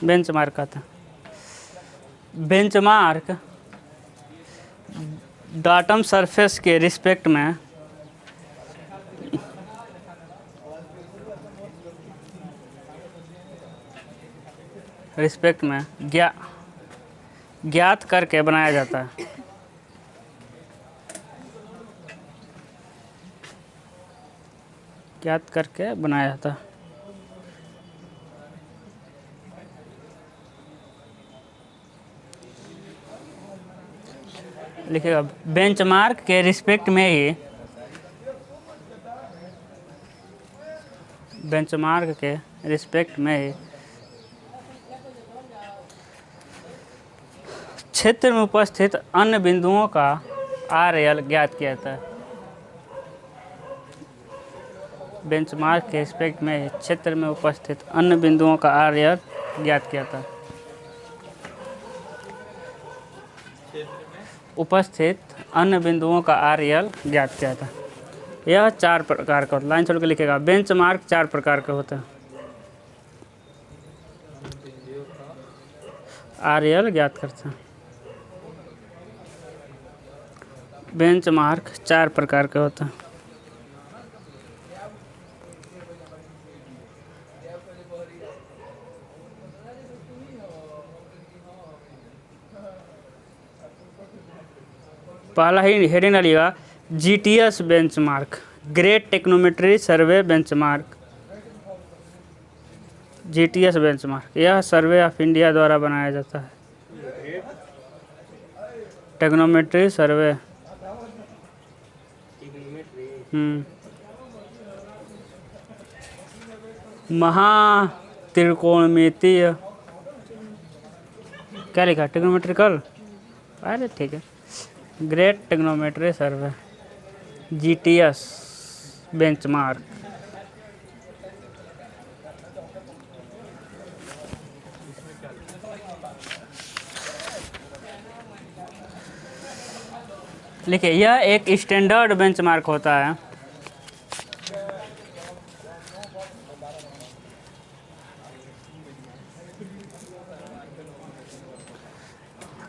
बेंचमार्क कहते हैं। बेंचमार्क डाटम सरफेस के रिस्पेक्ट में ज्ञात करके बनाया जाता है। ज्ञात करके बनाया जाता है। लिखिएगा बेंचमार्क के रिस्पेक्ट में ही, बेंचमार्क के रिस्पेक्ट में ही क्षेत्र में उपस्थित अन्य बिंदुओं का RL ज्ञात किया जाता है। बेंचमार्क के रिस्पेक्ट में ही क्षेत्र में उपस्थित अन्य बिंदुओं का RL ज्ञात किया जाता है। उपस्थित अन्य बिंदुओं का RL ज्ञात किया जाता है। यह 4 प्रकार का, लाइन छोड़ के लिखेगा बेंचमार्क 4 प्रकार के होते हैं। RL ज्ञात करते हैं। बेंचमार्क 4 प्रकार के होते हैं। पहला ही हेडिंग डालिएगा GTS बेंचमार्क, ग्रेट टेक्नोमेट्री सर्वे बेंचमार्क। GTS बेंचमार्क यह सर्वे ऑफ इंडिया द्वारा बनाया जाता है। टेक्नोमेट्री सर्वे, महात्रिकोणमितीय, क्या लिखा टेक्नोमेट्रिकल, अरे ठीक है, ग्रेट टेक्नोमेट्री सर्वे GTS बेंचमार्क। लिखिए यह एक स्टैंडर्ड बेंचमार्क होता है।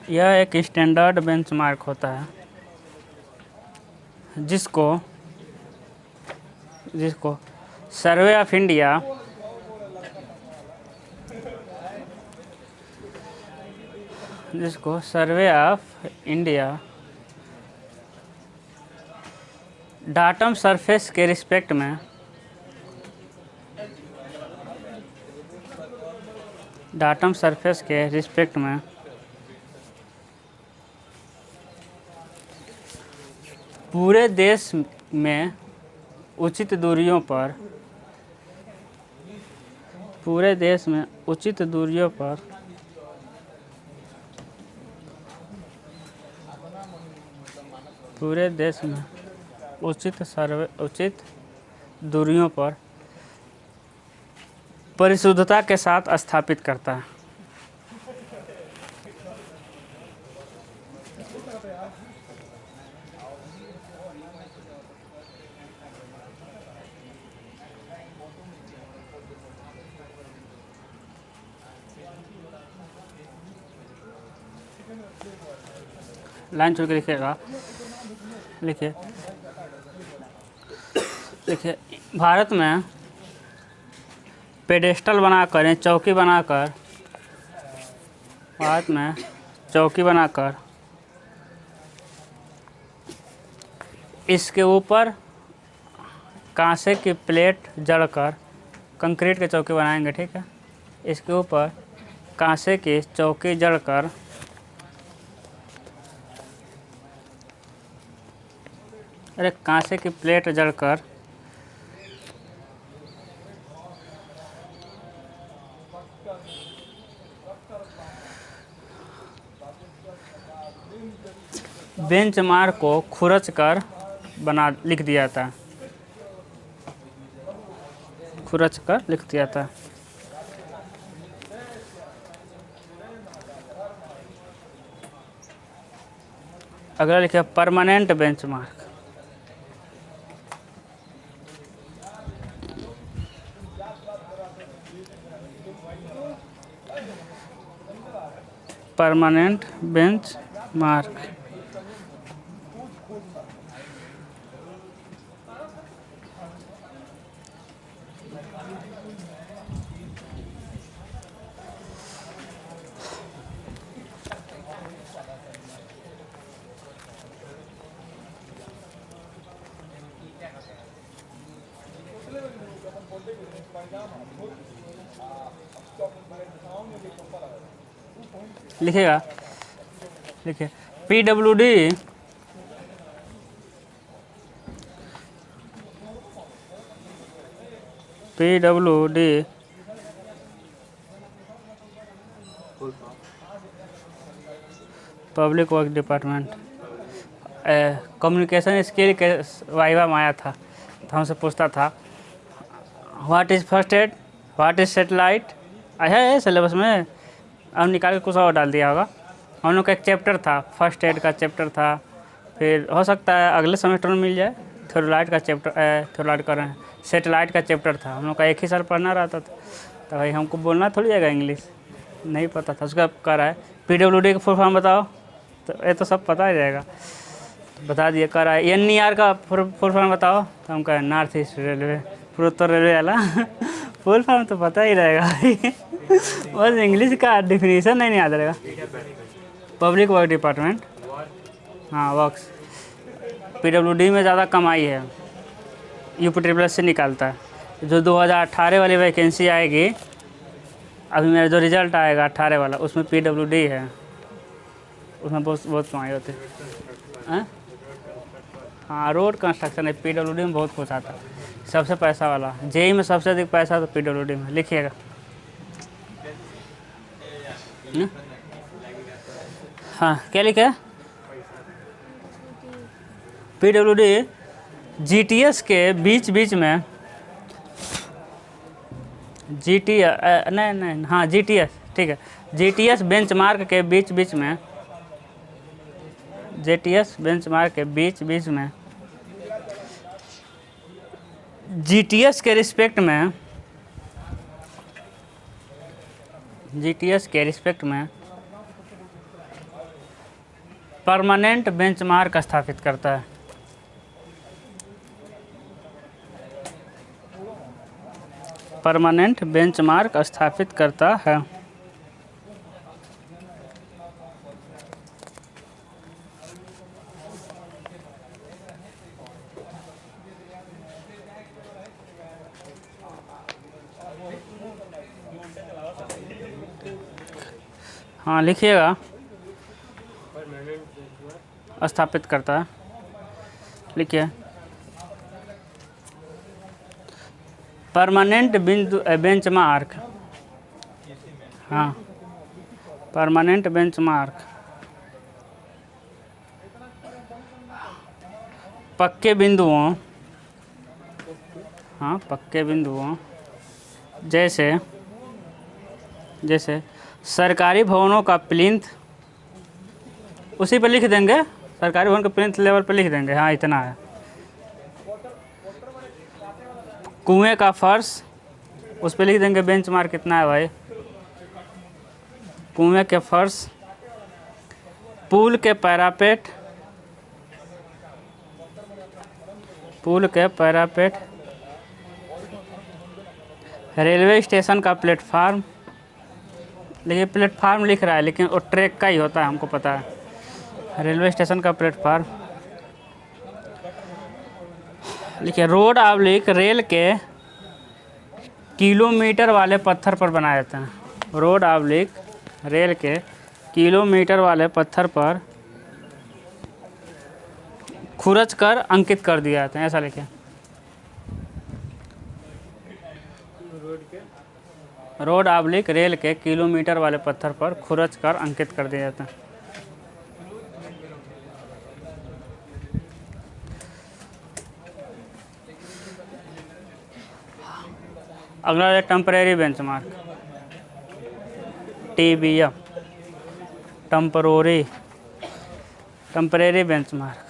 यह एक स्टैंडर्ड बेंचमार्क होता है जिसको survey of India datum surface के रिस्पेक्ट में पूरे देश में उचित दूरियों पर परिशुद्धता के साथ स्थापित करता है। लाइन छोड़ के लिखिएगा, लिखिए भारत में पेडेस्टल बनाकर, चौकी बनाकर इसके ऊपर कांसे की प्लेट जड़कर कंक्रीट की चौकी बनाएंगे, ठीक है। इसके ऊपर कांसे की चौकी जड़कर कांसे की प्लेट जड़कर बेंचमार्क को खुरच कर लिख दिया था। अगला लिखिए परमानेंट बेंचमार्क। परमानेंट बेंचमार्क लिखिएगा, लिखिए PWD public work department. Communication skill के वाइवा में आया था, तो हमसे पूछता था what is first aid, what is satellite, आया है सिलेबस में, अब निकाल के कुछ और डाल दिया होगा। हम लोग का एक चैप्टर था, फर्स्ट एड का चैप्टर था, फिर हो सकता है अगले सेमेस्टर में मिल जाए थोरलाइट का चैप्टर, थोरलाइट कर रहे हैं, सेटेलाइट का चैप्टर था। हम लोग का एक ही साल पढ़ना रहता था, तो भाई हमको बोलना थोड़ी जाएगा इंग्लिश, नहीं पता था। उसका कह रहा है PWD का फुल फॉर्म बताओ, तो ये तो सब पता ही जाएगा, बता दिए। कह रहा है NER का फुल फॉर्म बताओ, तो हम कहें नॉर्थ ईस्ट रेलवे, पूर्वोत्तर रेलवे वाला फुल फॉर्म तो पता ही रहेगा बस इंग्लिश का डिफिनीसन नहीं याद रहेगा। पब्लिक वर्क डिपार्टमेंट, हाँ वर्क्स। PWD में ज़्यादा कमाई है, UP से निकालता है। जो 2018 वाली वैकेंसी आएगी, अभी मेरा जो रिज़ल्ट आएगा 18 वाला, उसमें PWD है, उसमें बहुत कमाई होती है। हाँ रोड कंस्ट्रक्शन है, PWD में बहुत कुछ आता है, सबसे पैसा वाला। JEE में सबसे अधिक पैसा तो PWD में, लिखिएगा। हाँ क्या लिखे? PWD GTS के बीच बीच में, नहीं हाँ GTS ठीक है, GTS बेंचमार्क के बीच बीच में, GTS बेंचमार्क के बीच बीच में, GTS के रिस्पेक्ट में, GTS के रिस्पेक्ट में परमानेंट बेंचमार्क स्थापित करता है। परमानेंट बेंचमार्क स्थापित करता है। हाँ लिखिएगा, स्थापित करता है, लिखिए परमानेंट बेंचमार्क, हाँ परमानेंट बेंचमार्क पक्के बिंदुओं, हाँ पक्के बिंदुओं जैसे सरकारी भवनों का प्लिंथ, उसी पर लिख देंगे, सरकारी भवन के प्लिंथ लेवल पर लिख देंगे, हाँ इतना है। कुएं का फर्श, उस पर लिख देंगे बेंचमार्क कितना है भाई, कुएं के फर्श। पुल के पैरापेट, पुल के पैरापेट। रेलवे स्टेशन का प्लेटफार्म, देखिए प्लेटफार्म लिख रहा है लेकिन वो ट्रैक का ही होता है, हमको पता है। रेलवे स्टेशन का प्लेटफार्म लिखिए। रोड ऑब्लिक रेल के किलोमीटर वाले पत्थर पर बनाए जाते हैं। रोड ऑब्लिक रेल के किलोमीटर वाले पत्थर पर खुरच कर अंकित कर दिए जाते हैं, ऐसा लिखिए। रोड ऑब्लिक रेल के किलोमीटर वाले पत्थर पर खुरच कर अंकित कर दिए जाते हैं। अगला है temporary benchmark, TBM, temporary benchmark.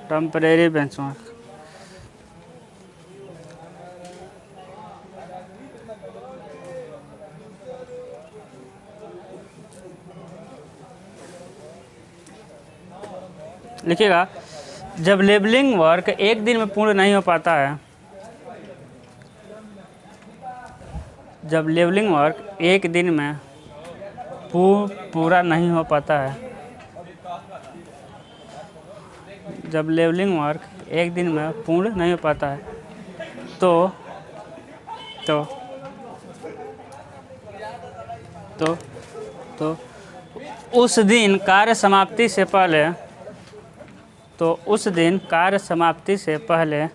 Temporary benchmark लिखिएगा। जब लेबलिंग वर्क एक दिन में पूर्ण नहीं हो पाता है, जब लेबलिंग वर्क एक दिन में पूरा नहीं हो पाता है, जब लेवलिंग वर्क एक दिन में पूर्ण नहीं हो पाता है तो तो तो तो उस दिन कार्य समाप्ति से पहले तो उस दिन कार्य समाप्ति से पहले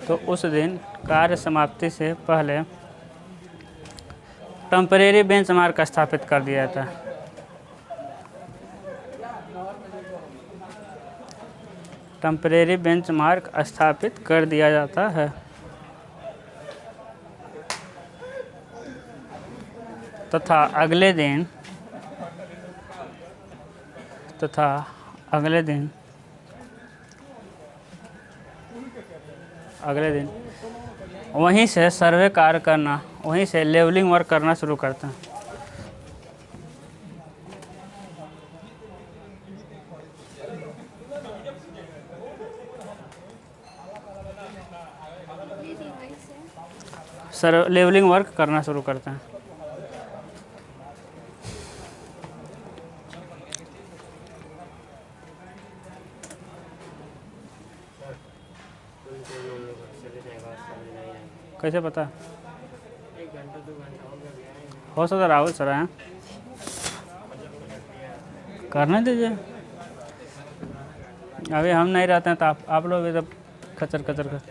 तो उस दिन कार्य समाप्ति से पहले टेम्परेरी बेंचमार्क स्थापित कर दिया जाता है। टेम्परेरी बेंचमार्क स्थापित कर दिया जाता है तथा अगले दिन वहीं से सर्वे कार्य करना, वहीं से लेवलिंग वर्क करना शुरू करते हैं। लेवलिंग वर्क करना शुरू करते हैं। कैसे पता? 1 घंटा 2 घंटा हो गया। हो सकता राहुल सर हैं, करने दीजिए। अभी हम नहीं रहते हैं तो आप लोग भी सब खचर खचर कर,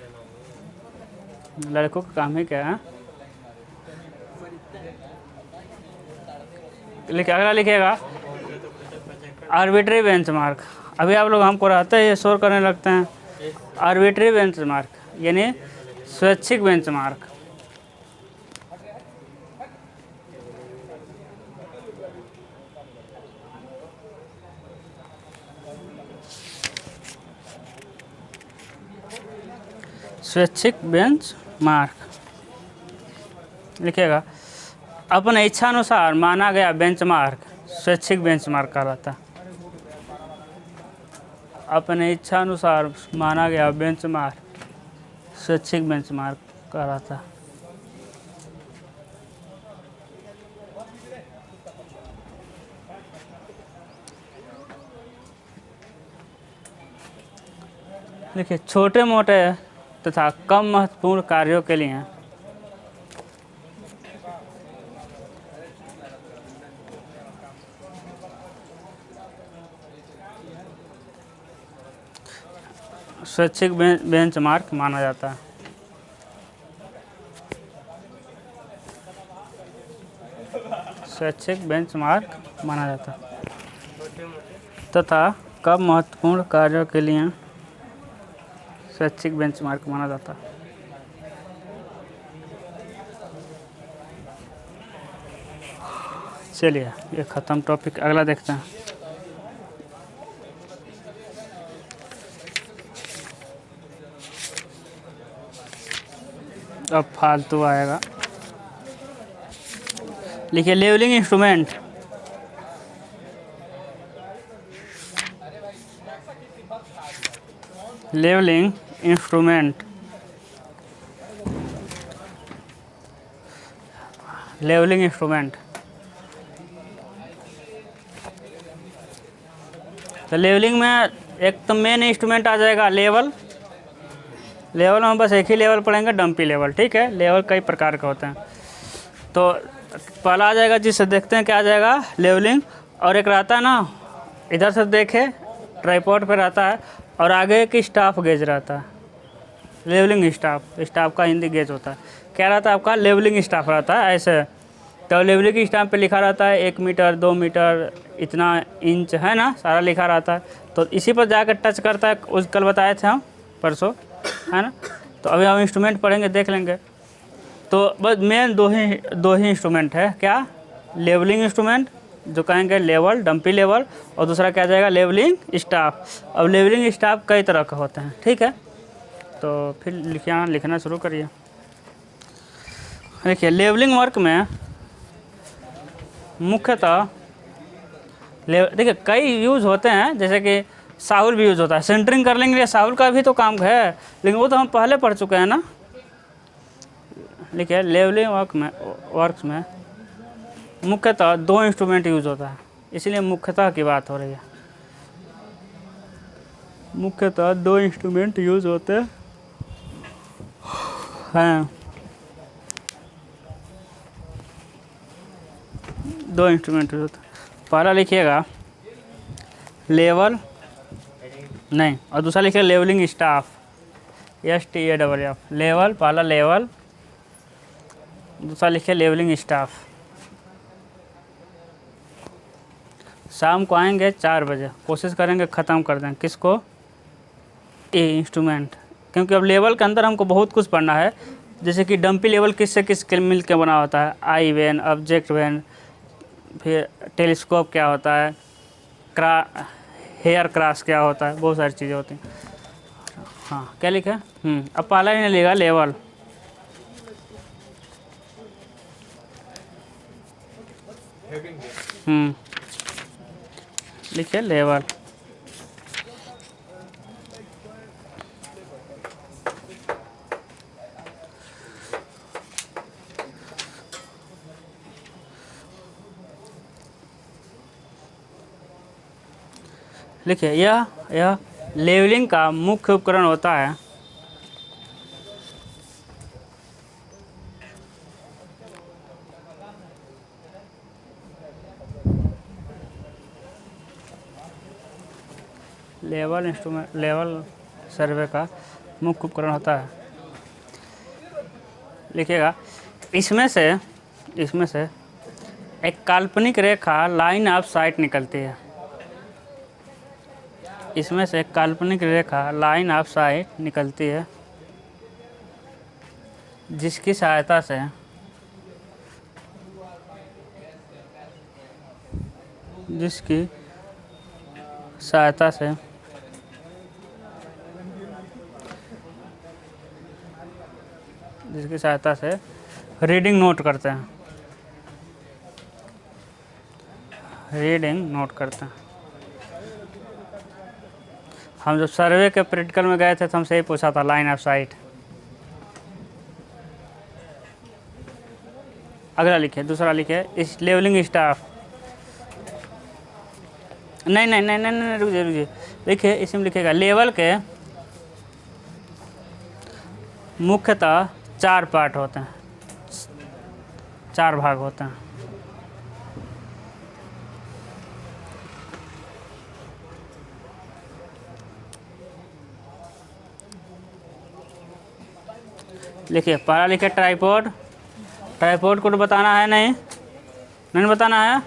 लड़कों का काम ही क्या है। अगला लिखिएगा आर्बिट्री बेंचमार्क। अभी आप लोग हमको रहते हैं शोर करने लगते हैं। आर्बिट्री बेंचमार्क यानी स्वैच्छिक बेंचमार्क। स्वैच्छिक बेंचमार्क लिखिएगा अपने इच्छानुसार माना गया बेंचमार्क स्वैच्छिक बेंचमार्क कहलाता है। अपने इच्छानुसार माना गया बेंचमार्क स्वैच्छिक बेंचमार्क कहलाता है। देखिए छोटे मोटे तथा कम महत्वपूर्ण कार्यों के लिए स्वैच्छिक बेंचमार्क माना जाता है। स्वैच्छिक बेंचमार्क माना जाता है तथा कम महत्वपूर्ण कार्यों के लिए स्वैच्छिक बेंचमार्क माना जाता है। चलिए ये ख़त्म टॉपिक, अगला देखते हैं। अब फालतू आएगा। लिखिए levelling instrument. Levelling instrument levelling instrument तो लेवलिंग में एक तो मेन इंस्ट्रूमेंट आ जाएगा लेवल। लेवल में बस एक ही लेवल पढ़ेंगे, डंपी लेवल। ठीक है, लेवल कई प्रकार का होते हैं। तो पहला आ जाएगा जिससे देखते हैं क्या आ जाएगा, लेवलिंग। और एक रहता है ना, इधर से देखे ट्राइपॉड पे रहता है और आगे की स्टाफ गेज रहता है। लेवलिंग स्टाफ का हिंदी गेज होता है। क्या रहता है आपका, लेवलिंग स्टाफ रहता है ऐसे। तो लेवलिंग स्टाफ पे लिखा रहता है 1 मीटर 2 मीटर इतना इंच, है ना, सारा लिखा रहता है। तो इसी पर जाकर टच करता है। उस कल बताए थे हम परसों, है ना। तो अभी हम इंस्ट्रूमेंट पढ़ेंगे, देख लेंगे। तो बस मेन दो ही इंस्ट्रूमेंट है। क्या, लेवलिंग इंस्ट्रूमेंट जो कहेंगे लेवल, डंपी लेवल, और दूसरा क्या जाएगा लेवलिंग स्टाफ। अब लेवलिंग स्टाफ कई तरह का होते हैं। ठीक है, तो फिर लिखना शुरू करिए। देखिए लेवलिंग वर्क में मुख्यतः देखिए कई यूज़ होते हैं, जैसे कि साहुल भी यूज़ होता है। सेंटरिंग कर लेंगे, साहुल का भी तो काम है, लेकिन वो तो हम पहले पढ़ चुके हैं ना। लिखिए लेवलिंग वर्क्स में मुख्यतः 2 इंस्ट्रूमेंट यूज़ होता है। इसलिए मुख्यतः की बात हो रही है। मुख्यतः 2 इंस्ट्रूमेंट यूज़ होते हैं। 2 इंस्ट्रूमेंट यूज़ होते हैं। पहला लिखिएगा लेवल, नहीं, और दूसरा लिखिए लेवलिंग स्टाफ, STAFF। लेवल, पहला लेवल, दूसरा लिखिए लेवलिंग स्टाफ। शाम को आएंगे 4 बजे, कोशिश करेंगे ख़त्म कर दें किसको, ये इंस्ट्रूमेंट, क्योंकि अब लेवल के अंदर हमको बहुत कुछ पढ़ना है। जैसे कि डंपी लेवल किससे किस मिल के बना होता है, आई वेन, ऑब्जेक्ट वेन, फिर टेलीस्कोप क्या होता है, हेयर क्रॉस क्या होता है, बहुत सारी चीज़ें होती हैं। हाँ, क्या लिखा है? अब पहला ही नहीं लिखा लेवल। लिखिए लेवल। लिखिए यह लेवलिंग का मुख्य उपकरण होता है। लेवल इंस्ट्रूमेंट, लेवल सर्वे का मुख्य उपकरण होता है। लिखिएगा इसमें से एक काल्पनिक रेखा लाइन ऑफ साइट निकलती है। इसमें से एक काल्पनिक रेखा लाइन ऑफ साइट निकलती है, जिसकी सहायता से रीडिंग नोट करते हैं। हम जब सर्वे के प्रैक्टिकल में गए थे तो हमसे ही पूछा था लाइन ऑफ साइट। अगला लिखिए, दूसरा लिखिए इस लेवलिंग स्टाफ। नहीं, रुकिए। लिखिए इसमें लिखिएगा लेवल के मुख्यतः 4 पार्ट होते हैं, 4 भाग होते हैं। लिखिए पहला लिखिए ट्राइपॉड। ट्राइपॉड को तो बताना है, नहीं बताना है।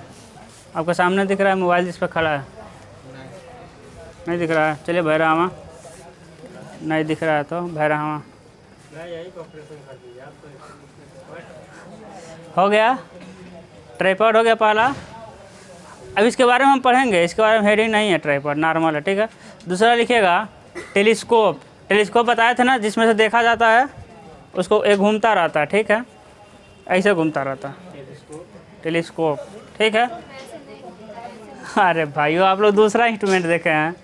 आपके सामने दिख रहा है मोबाइल जिस पर खड़ा है, नहीं दिख रहा है। चलिए भैरहवा, नहीं दिख रहा है तो भैरहवा हो गया। ट्राइपॉड हो गया पहला। अब इसके बारे में हम पढ़ेंगे, इसके बारे में हेडिंग नहीं है, ट्राइपॉड नॉर्मल है, ठीक है। दूसरा लिखिएगा टेलीस्कोप। टेलीस्कोप बताए थे ना, जिसमें से देखा जाता है, उसको एक घूमता रहता है, ठीक है, ऐसे घूमता रहता है टेलीस्कोप, ठीक है। अरे भाइयों, आप लोग दूसरा इंस्ट्रूमेंट देखे हैं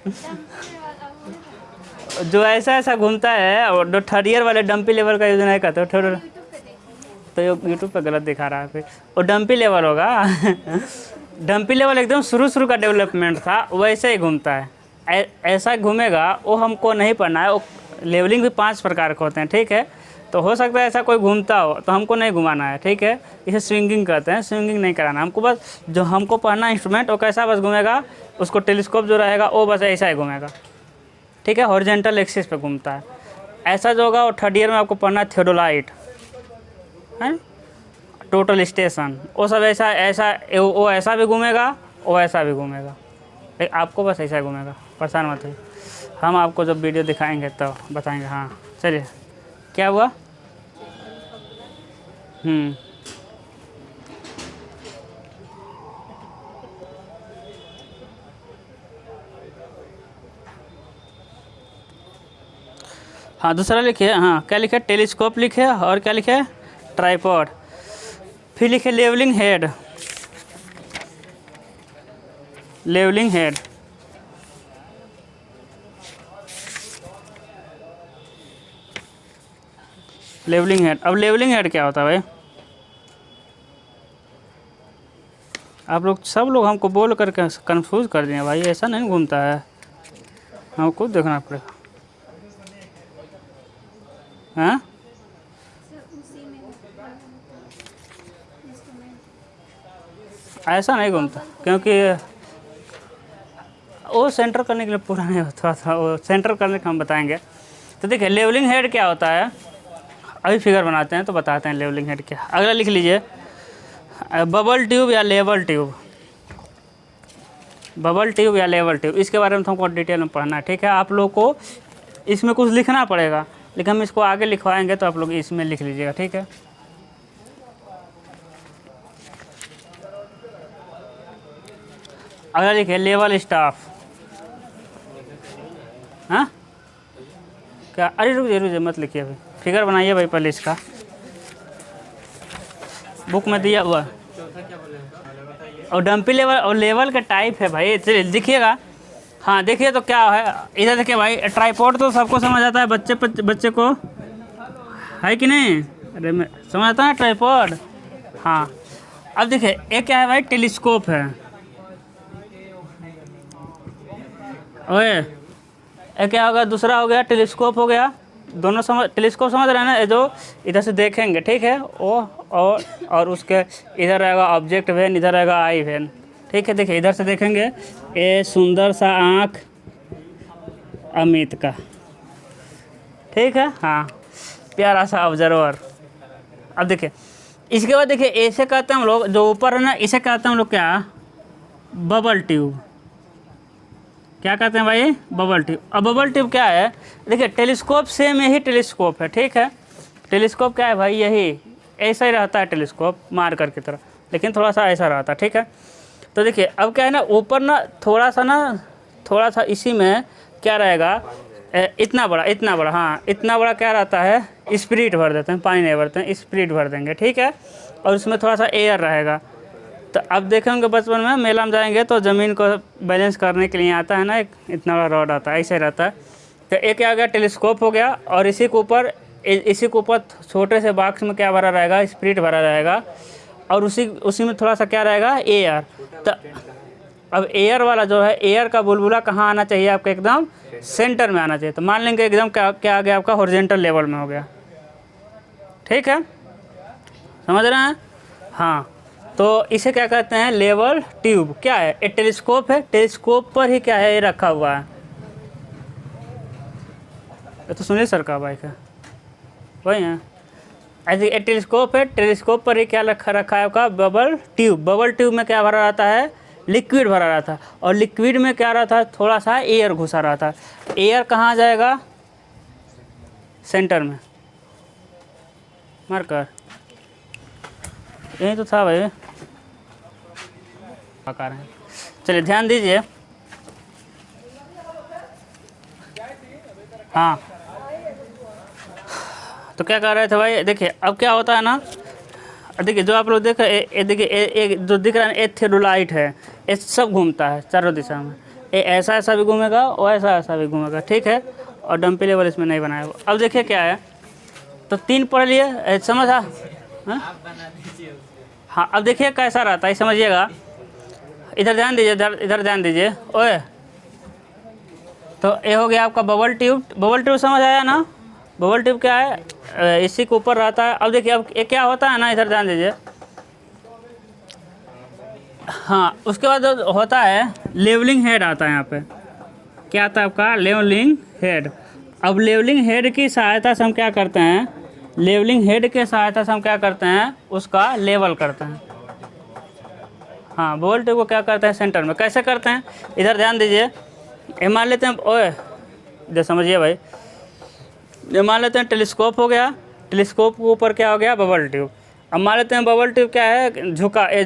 जो ऐसा घूमता है, और जो 3rd ईयर वाले डंपी लेवल का यूज नहीं करते, तो यूट्यूब पे गलत दिखा रहा है फिर। वो डंपी लेवल होगा डंपी लेवल एकदम शुरू का डेवलपमेंट था, वैसे ही घूमता है, ऐसा घूमेगा। वो हमको नहीं पढ़ना है। वो लेवलिंग भी 5 प्रकार के होते हैं, ठीक है। तो हो सकता है ऐसा कोई घूमता हो, तो हमको नहीं घुमाना है, ठीक है। इसे स्विंगिंग कहते हैं, स्विंगिंग नहीं कराना हमको। बस जो हमको पढ़ना इंस्ट्रूमेंट वो कैसा बस घूमेगा, उसको टेलीस्कोप जो रहेगा वो बस ऐसा ही घूमेगा, ठीक है। हॉरिजॉन्टल एक्सिस पे घूमता है। ऐसा जो होगा वो 3rd ईयर में आपको पढ़ना है, थियोडोलाइट है, टोटल स्टेशन, वो सब वो ऐसा भी घूमेगा, वो ऐसा भी घूमेगा, आपको बस ऐसा ही घूमेगा, परेशान मत होइए। हम आपको जब वीडियो दिखाएंगे तो बताएंगे। हाँ चलिए, क्या हुआ? हाँ दूसरा लिखिए। हाँ क्या लिखे? टेलीस्कोप लिखे, और क्या लिखे? ट्राइपॉड। फिर लिखे levelling head. Levelling head, levelling head. अब लेवलिंग हेड क्या होता है भाई? आप लोग सब लोग हमको बोल करके कंफ्यूज कर दिए भाई, ऐसा नहीं घूमता है, हमको देखना पड़ेगा। हाँ ऐसा नहीं घूमता, क्योंकि वो सेंटर करने के लिए पूरा नहीं होता था, वो सेंटर करने का हम बताएंगे। तो देखिए लेवलिंग हेड क्या होता है, अभी फिगर बनाते हैं तो बताते हैं लेवलिंग हेड क्या। अगला लिख लीजिए बबल ट्यूब या लेवल ट्यूब, बबल ट्यूब या लेवल ट्यूब, इसके बारे में तो हमको डिटेल में पढ़ना है, ठीक है। आप लोग को इसमें कुछ लिखना पड़ेगा, लेकिन हम इसको आगे लिखवाएंगे तो आप लोग इसमें लिख लीजिएगा, ठीक है। अगला लिखिए लेवल स्टाफ। हाँ क्या, अरे रुक जाइए मत लिखिए, अभी फिगर बनाइए भाई पहले इसका, बुक में दिया हुआ। और डंपी लेवल और लेवल का टाइप है भाई, दिखिएगा। हाँ देखिए तो क्या है, इधर देखिए भाई, ट्राइपॉड तो सबको समझ आता है, बच्चे को है कि नहीं, अरे मैं समझ आता है ट्राइपॉड। हाँ अब देखिए ये क्या है भाई, टेलीस्कोप है। ओए ये क्या होगा, दूसरा हो गया टेलीस्कोप हो गया, दोनों समझ, टेलीस्कोप समझ रहे हैं ना, ये जो इधर से देखेंगे, ठीक है, वो और उसके इधर रहेगा ऑब्जेक्ट वैन, इधर रहेगा आई वैन, ठीक है। देखिए इधर से देखेंगे, ये सुंदर सा आँख अमित का, ठीक है, हाँ प्यारा सा ऑब्जर्वर। अब देखिए इसके बाद देखिए ऐसे कहते हैं हम लोग, जो ऊपर है ना इसे कहते हैं हम लोग क्या, बबल ट्यूब। क्या कहते हैं भाई, बबल ट्यूब। अब बबल ट्यूब क्या है, देखिए टेलीस्कोप सेम यही टेलीस्कोप है, ठीक है। टेलीस्कोप क्या है भाई, यही ऐसा ही रहता है टेलीस्कोप, मार्कर की तरह, लेकिन थोड़ा सा ऐसा रहता है, ठीक है। तो देखिए अब क्या है ना, ऊपर ना थोड़ा सा इसी में क्या रहेगा, इतना बड़ा, हाँ इतना बड़ा क्या रहता है, स्पिरिट भर देते हैं, पानी नहीं भरते हैं, स्पिरिट भर देंगे, ठीक है। और उसमें थोड़ा सा एयर रहेगा। तो अब देखेंगे बचपन में मेला में जाएंगे तो ज़मीन को बैलेंस करने के लिए आता है ना, एक इतना बड़ा रॉड आता है, ऐसे रहता है। तो एक क्या हो गया, टेलीस्कोप हो गया, और इसी के ऊपर छोटे से बॉक्स में क्या भरा रहेगा, स्पिरिट भरा रहेगा, और उसी में थोड़ा सा क्या रहेगा, एयर। तो अब एयर वाला जो है, एयर का बुलबुला कहाँ आना चाहिए आपका, एकदम सेंटर में आना चाहिए। तो मान लेंगे एकदम क्या आ गया आपका, हॉरिजॉन्टल लेवल में हो गया, ठीक है, समझ रहे हैं। हाँ तो इसे क्या कहते हैं, लेवल ट्यूब। क्या है, एक टेलीस्कोप है, टेलीस्कोप पर ही क्या है ये रखा हुआ है। ये तो सुनील सर का बाइक है, वही है। ऐसे एक टेलीस्कोप है, टेलीस्कोप पर ही क्या रखा है आपका, बबल ट्यूब। बबल ट्यूब में क्या भरा रहता है, लिक्विड भरा रहता है, और लिक्विड में क्या रहता है, थोड़ा सा एयर घुसा रहता है। एयर कहाँ जाएगा, सेंटर में, मार्कर यही तो था भाई, पका रहे हैं। चलिए ध्यान दीजिए, हाँ तो क्या कर रहे थे भाई, देखिए अब क्या होता है ना, देखिए जो आप लोग देख रहे हैं, देखिए जो दिख रहा है ये थेरोलाइट है, ये सब घूमता है चारों दिशा में, ये ऐसा भी घूमेगा और ऐसा भी घूमेगा, ठीक है। और डंपी लेवल इसमें नहीं बनाया। अब देखिए क्या है, तो 3 पढ़ लिए, समझ आ, हाँ अब देखिए कैसा रहता है, समझिएगा, इधर ध्यान दीजिए, इधर ध्यान दीजिए। ओए तो ये हो गया आपका बबल ट्यूब। बबल ट्यूब समझ आया ना, बबल ट्यूब क्या है, इसी के ऊपर रहता है। अब देखिए अब ये क्या होता है ना, इधर ध्यान दीजिए, हाँ उसके बाद होता है लेवलिंग हेड आता है। यहाँ पे क्या आता है आपका, लेवलिंग हेड। अब लेवलिंग हेड की सहायता से हम क्या करते हैं, लेवलिंग हेड के सहायता से हम क्या करते हैं, उसका लेवल करते हैं। हाँ बबल ट्यूब को क्या करते हैं, सेंटर में। कैसे करते हैं, इधर ध्यान दीजिए, ये मान लेते हैं, ओए इधर समझिए भाई, ये मान लेते हैं टेलीस्कोप हो गया, टेलीस्कोप के ऊपर क्या हो गया, बबल ट्यूब। अब मान लेते हैं बबल ट्यूब क्या है,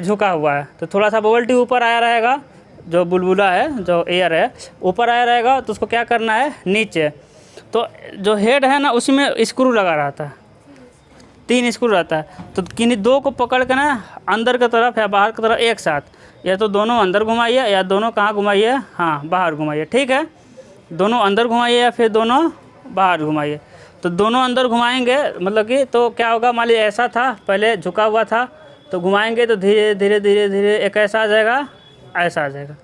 झुका हुआ है, तो थोड़ा सा बबल ट्यूब ऊपर आया रहेगा, जो बुलबुला है, जो एयर है ऊपर आया रहेगा, तो उसको क्या करना है, नीचे। तो जो हेड है ना उसी में स्क्रू लगा रहता है, 3 स्क्रू रहता है। तो किन्हीं 2 को पकड़ के ना अंदर की तरफ या बाहर की तरफ एक साथ, या तो दोनों अंदर घुमाइए या दोनों कहाँ घुमाइए, हाँ बाहर घुमाइए, ठीक है। दोनों अंदर घुमाइए या फिर दोनों बाहर घुमाइए। तो दोनों अंदर घुमाएंगे मतलब कि, तो क्या होगा, मान लीजिए ऐसा था, पहले झुका हुआ था, तो घुमाएंगे तो धीरे धीरे धीरे धीरे एक ऐसा आ जाएगा, ऐसा आ जाएगा,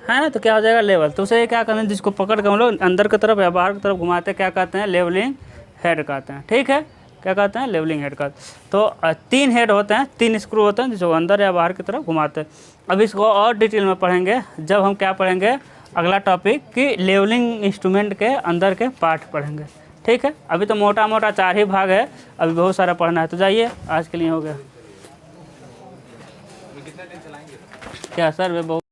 है ना। तो क्या हो जाएगा, लेवल। तो उसे क्या करना है, जिसको पकड़ के हम लोग अंदर की तरफ या बाहर की तरफ घुमाते हैं, क्या कहते हैं, लेवलिंग हेड कहते हैं। ठीक है, क्या कहते हैं, लेवलिंग हेड कहते हैं। तो 3 हेड होते हैं, 3 स्क्रू होते हैं जिसको अंदर या बाहर की तरफ घुमाते हैं। अब इसको और डिटेल में पढ़ेंगे जब हम क्या पढ़ेंगे, अगला टॉपिक कि लेवलिंग इंस्ट्रूमेंट के अंदर के पार्ट पढ़ेंगे। ठीक है, अभी तो मोटा मोटा 4 ही भाग है, अभी बहुत सारा पढ़ना है। तो जाइए, आज के लिए हो गया। क्या सर, वे बहुत